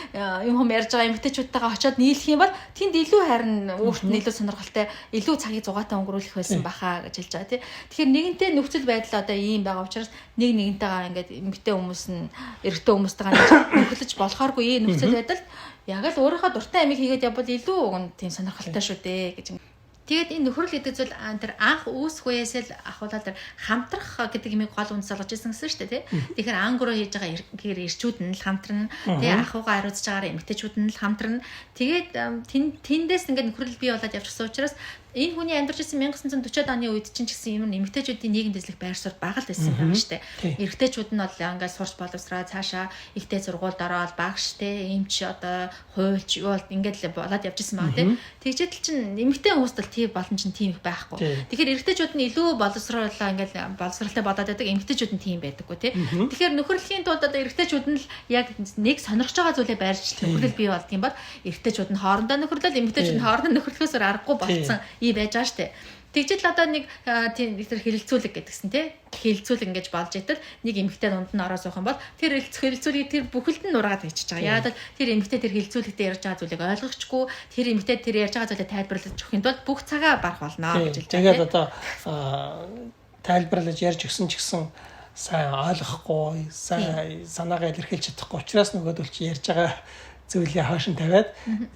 юм хүм ярьж байгаа эмэгтэйчүүдтэйгээ очиод нийлэх юм бол тэнд илүү харин өөрт нь илүү сонирхолтой илүү цагийг зугаатаа өнгөрүүлэх байсан баха гэж хэлж байгаа тий. Тэгэхээр нэгэнтээ нөхцөл байдал одоо ийм байгаа учраас нэгнтэйгээ ингээд эмэгтэй хүмүүс нь эрэгтэй хүмүүстэйгээ нөхөрлөж болохооргүй ийм нөхцөл байдалд яг л өөрийнхөө дуртай амиг хийгээд явбал илүү тийм сонирхолтой шүү дээ гэж. Тэгээд энэ нөхрөл гэдэг зүйл тэр анх үүсэх үеэс л ахуулаад тэр хамтрах гэдэг юмыг гол үндэс болгож ирсэн гэсэн шүү дээ тий. Тэгэхээр ангөрөө хийж байгаа эрчүүд нь л хамтран тий ахуугаа хариуцж байгаа эмэгтэйчүүд нь л хамтран. Тэгээд тэндээс ингээд нөхрөл бий болоод явчихсан учраас энэ хүний амьдарч ирсэн 1940-од оны үед чинь ч гэсэн юм эмэгтэйчүүдийн нийгэм дэслэх байр суурь бага л байсан юм байна шүү дээ. Эрэгтэйчүүд нь бол ингээд сурч боловсраа цаашаа ихтэй сургуульд ороод багш тий эмч одоо хуульч юу бол ингээд л болоод явж ирсэн байгаа тий. Тэгжээд л чинь эмэгтэй хүмүүст л тийм боломж нь тийм их байхгүй. Тэгэхээр эрэгтэйчүүд нь илүү боловсруулаа ингээд боловсралтай бодоод байдаг эмэгтэйчүүд нь тийм байдаггүй тий. Тэгэхээр нөхөрлөлийн тулд одоо эрэгтэйчүүд нь л яг нэг сонирхож байгаа зүйлээ байрч нөхрөл бий болдго юм бол эрэгтэйчүүд нь хоорондоо нөхрлөл эмэгтэйчүүд нь хоорондоо нөхрлөхөөс аргагүй болцсон ийм байж байгаа штэ. Тэгжэл одоо нэг тэр хилцүүлэг гэдгсэн тий. Хилцүүлэг ингэж болж итэл нэг эмэгтэй дунд нь ороо суух юм бол тэр хилцүүлгийг тэр бүхэлд нь нургаад хийчих байгаа. Яагаад тэр эмэгтэй тэр хилцүүлэгтээ ярьж байгаа зүйлийг ойлгохгүй тэр эмэгтэй тэр ярьж байгаа зүйлээ тайлбарлаж өгөхийн тулд бүх цагаа барах болно гэж хэлж байгаа. Тэгээд одоо тайлбарлаж ярьж өгсөн ч гэсэн сайн ойлгохгүй, сайн санаагаа илэрхийлж чадахгүй учраас нөгөөдөл чи ярьж байгаа зүйлээ хаашин тавиад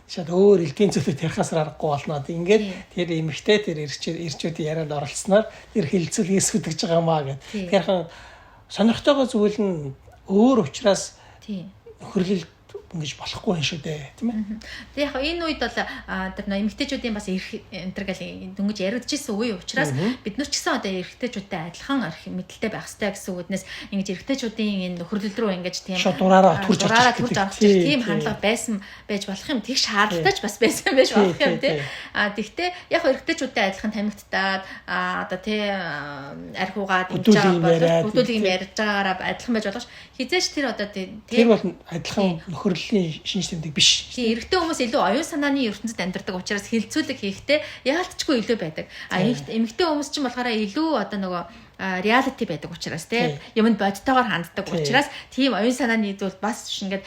шууд өөр элгийн зүйлүүд ярихасаар аргагүй болно. Ингээд тэр эмэгтэй тэр ирчүүдийн ярианд оролцсноор тэр хилцүүлгийг сүтгэж байгаа маа гэдэг. Тэгэхээр сонирхтойгоо зүйл нь өөр учраас нөхөрлөлд ингэж болохгүй юм шүү дээ, тийм ээ. Тэгээ яг энэ үед бол тэр эмэгтэйчүүдийн бас энтер гэл дөнгөж яригдчихсэн үе учраас бид нар ч гэсэн одоо эрэгтэйчүүдтэй адилхан мэдлэлтэй байх хэрэгтэй гэсэн үгнээс ингэж эрэгтэйчүүдийн энэ нөхөрлөл рүү ингэж тийм дураараа төрж орох тийм хандлага байсан байж болох юм. Тэг шаардлагатай бас байсан байж болох юм тий. Тэгтээ яг эрэгтэйчүүдтэй адилхан тамхитаад одоо тий архиугаад ингэж хөдөлгөөн ярьж байгаараа адилхан байж болох хизээч тэр одоо тэр бол адилхан нөхөрлөлийн шинж тэмдэг биш. Тийм эрэгтэй хүмүүс илүү оюун санааны ертөнцид амьдардаг учраас хилцүүлэг хийхдээ яалтчгүй илүү байдаг. Эмэгтэй хүмүүс ч юм болохоор илүү одоо нөгөө reality байдаг учраас тийм юмд бодтойгоор ханддаг учраас тийм оюун санааны зүйл бас ингээд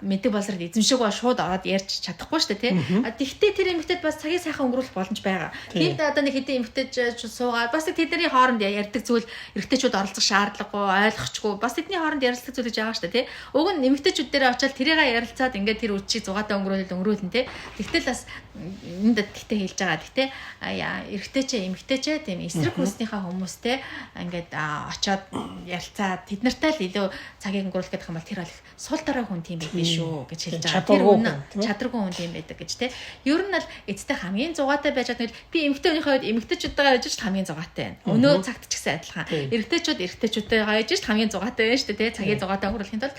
мэддэг болсрол эзэмшиг ба шууд ороод ярьж чадахгүй шүү дээ тийм. Тэгтээ тэр эмэгтэйд бас цагийг сайхан өнгөрүүлэх боломж байгаа. Тэнд одоо нэг хэдэн эмэгтэйч суугаад бас тэдний хооронд ярьдаг зүйл эрэгтэйчүүд оролцох шаардлагагүй ойлгохгүй бас тэдний хооронд ярилцлах зүйл гэж байгаа шүү дээ тийм. Уг нь эмэгтэйчүүд дээр очиад тэрийгээ ярилцаад ингээд тэр үдшийг зугаатаа өнгөрүүлэн тийм. Тэгтэл бас энд тэгтээ хэлж байгаа. Тэгтээ эрэгтэйч эмэгтэйч тийм эсрэг хүснийхээ хүмүүстэй ингээд очоод ярилцаад тэд нартай л илүү цагийг өнгөрүүлэх гэдэг юм бол тэр бол их сул дараа хүн тийм биш шүү гэж хэлж байгаа. Тэр үнэн чадваргүй хүн тийм байдаг гэж тий. Ер нь л эцэстээ хамгийн зугаатай байж байгаа нь би эмэгтэйнийхээ хувьд эмэгтэйчүүдтэйгээ байж ч хамгийн зугаатай байна. Өнөө цагт ч гэсэн адилхан. Эрэгтэйчүүдтэйгээ байж ч хамгийн зугаатай байна шүү дээ тий. Цагийн зугаатай өнгөрүүлэхийн тулд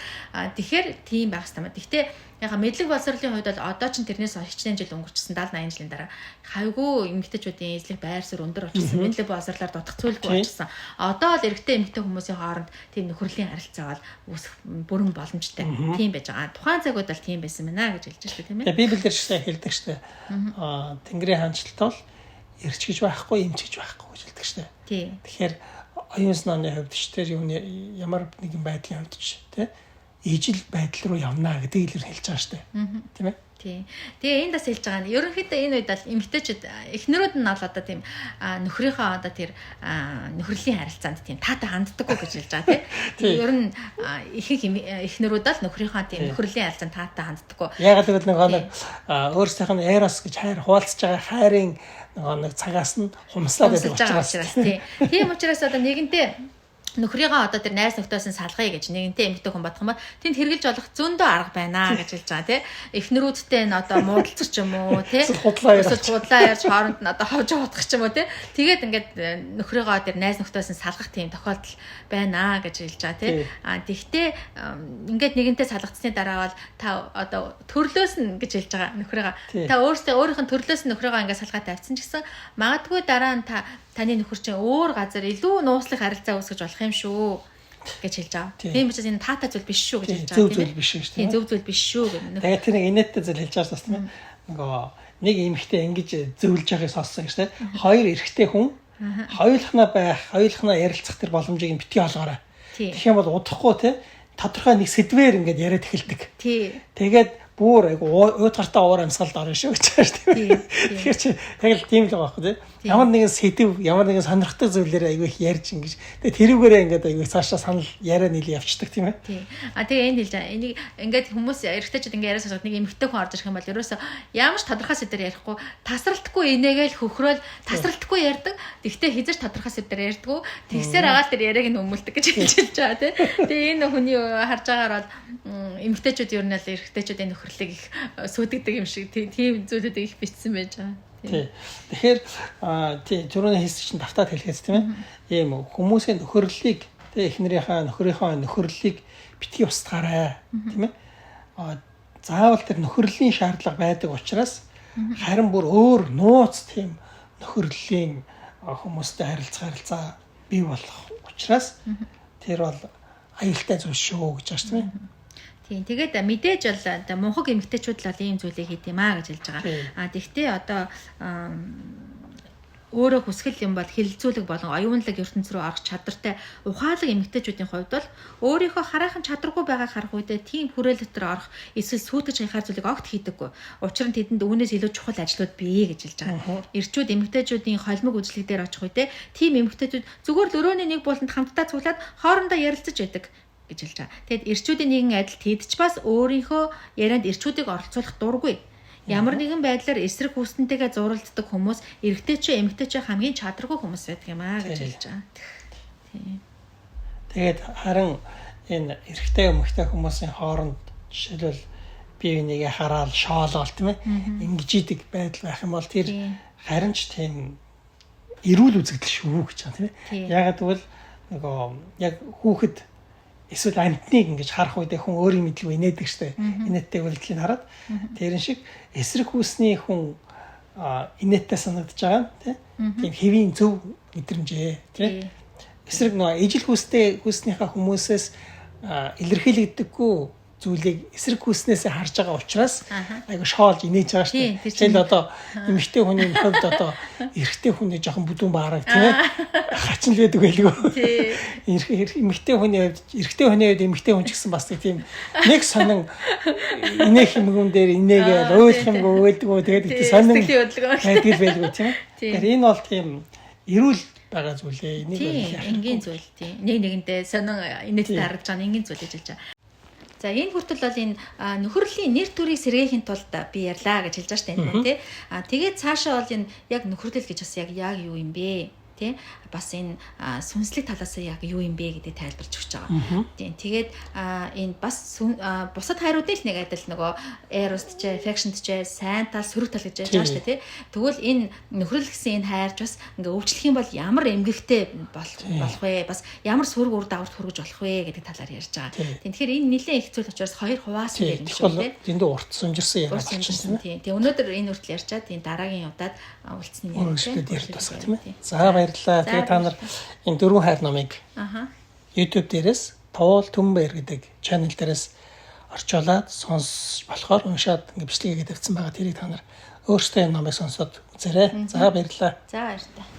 тэгэхээр тийм байх хэрэгтэй. Гэхдээ яг мэдлэг боловсролын хувьд бол одоо ч тэрнээс хичнээн жил өнгөрчихсөн 70 80 жилийн дараа хавьгүй эмэгтэйчүүдийн эзлэх байр суурь өндөр болчихсон. Мэдлэг боловсролоор дутах зүйлгүй болчихсон. Одоо л эрэгтэй эмэгтэй хүмүүсийн хооронд тийм нөхөрлийн харилцаа бол үүсэх бүрэн боломжтой. Тийм байж байгаа. Тухайн цагууд бол тийм байсан байна гэж хэлж байна тийм ээ. Библиэр ч хэлдэг шүү дээ. Тэнгэрийн хаанчлалт бол эрч гэж байхгүй, эмч гэж байхгүй гэж хэлдэг шүү дээ. Тэгэхээр оюун санааны хувьд ч тэр ямар нэгэн байдлын хувьд ч тийм ижил байдал руу явна гэдгийг л хэлж байгаа шүү дээ. Тийм ээ. Тийм. Тэгээ энд бас хэлж байгаа нь ерөнхийдөө энэ үед бол эмэгтэйчүүд эхнэрүүд нь бол одоо тийм нөхрийнхөө одоо тэр нөхрөлийн харилцаанд тийм таатай ханддаггүй гэж хэлж байгаа тийм. Ер нь эхнэрүүд бол нөхрийнхөө тийм нөхрөлийн харилцаанд таатай ханддаггүй. Яг л нэг өөрсдийнх нь эрос гэж хайр хуваалцж байгаа хайрын нэг цагаас нь хумслаад байдаг учраас тийм. Тийм учраас одоо нэгэнтээ нөхрийгөө одоо тэр найз нөхдөс нь салгая гэж нэгэнтээ эмэгтэй хүн бодох юм бол тэнд хэрглэж болох зөндөө арга байна гэж хэлж байгаа тий. Эхнэрүүдтэй нь одоо муудалцах ч юм уу тий. Худлаа ярьж хооронд нь одоо ховж утгах ч юм уу тий. Тэгээд ингээд нөхрийгөө тэр найз нөхдөс нь салгах тийм тохиолдол байна гэж хэлж байгаа тий. Тэгвэл ингээд нэгэнтээ салгацсны дараа бол та одоо төрлөөс нь гэж хэлж байгаа нөхрийгөө. Та өөрийнх нь төрлөөс нь нөхрийгөө ингээд салгаад тавьсан ч гэсэн магадгүй дараа нь таны нөхөр чинь өөр газар илүү нууцлах харилцаа үүсгэж болох юм шүү гэж хэлж байгаа. Тийм учраас энэ таатай зүйл биш шүү гэж хэлж байгаа. Зөв зүйл биш шүү. Тийм зөв зүйл биш шүү гэнэ. Тэгээд тэр нэг инээдтэй зүйл хэлж байгаа шүү дээ. Нөгөө нэг эмэгтэй ингэж зөвлөж байгааг сонссон гэж тийм. Хоёр эрэгтэй хүн хоёулахнаа ярилцах тэр боломжийг битгий олгоорой. Тэгэх юм бол удахгүй тийм тодорхой нэг сэдвээр ингэж яриад эхэлдэг. Тэгээд бүр айгу уутгартаа уур амьсгалд орно шүү гэж байна шүү дээ. Тэгэхээр чи яг л тийм л байгаа байхгүй тийм. Ямар нэгэн сэдв, ямар нэгэн сонирхтой зүйлээр айгу их ярьж ингэж. Тэгээ тэрүүгээрээ ингээд айгу цаашаа санал яриа нийлээ явчихдаг тийм ээ. Тийм. Тэгээ энэ хэлж байгаа. Энийг ингээд хүмүүс эрэгтэйчүүд ингээд яриа сонсоод нэг эмэгтэй хүн орж ирэх юм бол ерөөсөө ямар ч тодорхой сэдвээр ярихгүй, тасралтгүй инээгээл хөхрөөл тасралтгүй ярьдаг. Тэгвэл хизэж тодорхой сэдвээр ярьдгүү. Тэгсээр агаал тэр яриаг нь өмөлдөг гэж хэлж байгаа тийм. Тэгээ энэ хүний харж байгаагаар бол эмэгтэйчүүд ер нь л эрэгтэйчүүдийн нөхөрлөг их сүйдэгдэг юм шиг тийм зүйлүүдийг их бичсэн байж байгаа. Тийм. Тэгэхээр тийм түрүүний хэлсэн чинь давтаад хэлхээс тийм ээ. Ийм хүмүүсийн нөхөрлөлийг эхнэрийнхээ нөхөрлөлийг битгий устгаарай тийм ээ. Заавал тэр нөхөрлөлийн шаардлага байдаг учраас харин бүр өөр нууц тийм нөхөрлөлийн хүмүүстэй харилцаа бий болох учраас тэр бол аюултай зүйл шүү гэж байна тийм ээ. Тийм. Тэгээд мэдээж бол мунхаг эмэгтэйчүүд л ийм зүйлийг хийх юм аа гэж хэлж байгаа. Тэгвэл одоо өөрөө хүсгэл юм бол хилцүүлэг болон оюунлаг ертөнц рүү орох чадвартай ухаалаг эмэгтэйчүүдийн хувьд бол өөрийнхөө хараахан чадваргүй байгааг харах үедээ тийм хүрээлэл дотор орох эсвэл сүйтгэж хаяхаар зүйлийг огт хийдэггүй. Учир нь тэдэнд үүнээс илүү чухал ажлууд бий гэж хэлж байгаа. Эрчүүд эмэгтэйчүүдийн холимог үйлчлэг дээр очих үедээ тийм эмэгтэйчүүд зүгээр л өрөөний нэг буултанд хамтдаа цуглаад хоорондоо ярилцаж байдаг гэж хэлж байгаа. Тэгэд эрчүүдийн нэгэн адил тэд ч бас өөрийнхөө ярианд эрчүүдийг оролцуулах дургүй. Ямар нэгэн байдлаар эсрэг хүснэнтэйгээ зуралддаг хүмүүс эрэгтэй ч эмэгтэй ч хамгийн чадваргүй хүмүүс байдаг юм аа гэж хэлж байгаа. Тийм. Тэгээд харин энэ эрэгтэй эмэгтэй хүмүүсийн хооронд жишээлбэл бие бинийгээ хараад шоолол тийм ээ ингэж идэг байдал байх юм бол тэр харин ч тийм эрүүл үзэгдэл шүү гэж байгаа тийм ээ. Ягаад гэвэл нөгөө яг хүүхэд эсвэл амтныг ингэж харах үедээ хүн өөрийн мэдлэг инээдэг штэ. Инээдтэй үйлдэлийг хараад тэрэн шиг эсрэг хүүсний хүн инээдтэй санагдаж байгаа тийм хэвийн зөв мэдрэмжээ тийм эсрэг нөгөө ижил хүүснийхээ хүмүүсээс илэрхийлэгдэггүй зүйлийг эсрэг хүүснээсээ харж байгаа учраас айгу шоолж инээж байгаа шүү дээ. Тэгэл одоо эмэгтэй хүний хувьд одоо эрэгтэй хүний жоохон бүдүүн баараг тийм ээ хачин л байдаг байлгүй. Эмэгтэй хүний хувьд эрэгтэй хүний хувьд эмэгтэй хүн ч гэсэн бас тийм нэг сонин инээх юмгүн дээр инээгээл ойлгох юмгүй өгдөгөө тэгээд их сонин байдаг байлгүй тийм ээ. Тэгэхээр энэ бол тийм эрүүл байгаа зүйлээ. Энийг энгийн зүйл тийм. Нэг нэгэндээ сонин инээдтэй харж байгаа энгийн зүйл гэж хэлж байгаа. За энэ хүртэл бол энэ нөхөрлийн нэр төрийг сэргээхийн тулд би ярьлаа гэж хэлж байгаа шүү дээ тий. Тэгээд цаашаа бол энэ яг нөхөрлөл гэж бас яг юу юм бэ? тий бас энэ сүнслэг талаас нь яг юу юм бэ гэдгийг тайлбарч өгч байгаа. Тийм тэгээд энэ бас бусад хайруудын л нэг адил нөгөө eros ч affection ч сайн тал сөрөг тал гэж яаж штэ тий. Тэгвэл энэ нөхрөл гэсэн энэ хайрч бас ингээ өвчлөх юм бол ямар эмгэгтэй болох вэ? Бас ямар сөрөг үр дагавар хүргэж болох вэ гэдэг талаар ярьж байгаа. Тийм тэгэхээр энэ нэлээд их зүйл учраас хоёр хуваасан дээр юм шүү тий. Тэндээ урт сумжирсан яриа болчихсон тийм. Тэгээ өнөөдөр энэ хүртэл ярьчаад энэ дараагийн удаад уулзсан юм ярьж тасгах тийм ээ. За баярлалаа. Тэгээ та нар энэ 4 хайр номыг YouTube дээрээс Туул Түмбэр гэдэг channel дээрээс орчуулад сонсож болохоор уншаад ингээ бичлэгээ тавьсан байгаа. Тэрийг та нар өөрсдөө энэ номыг сонсоод үзээрэй. За баярлалаа. За баярлалаа.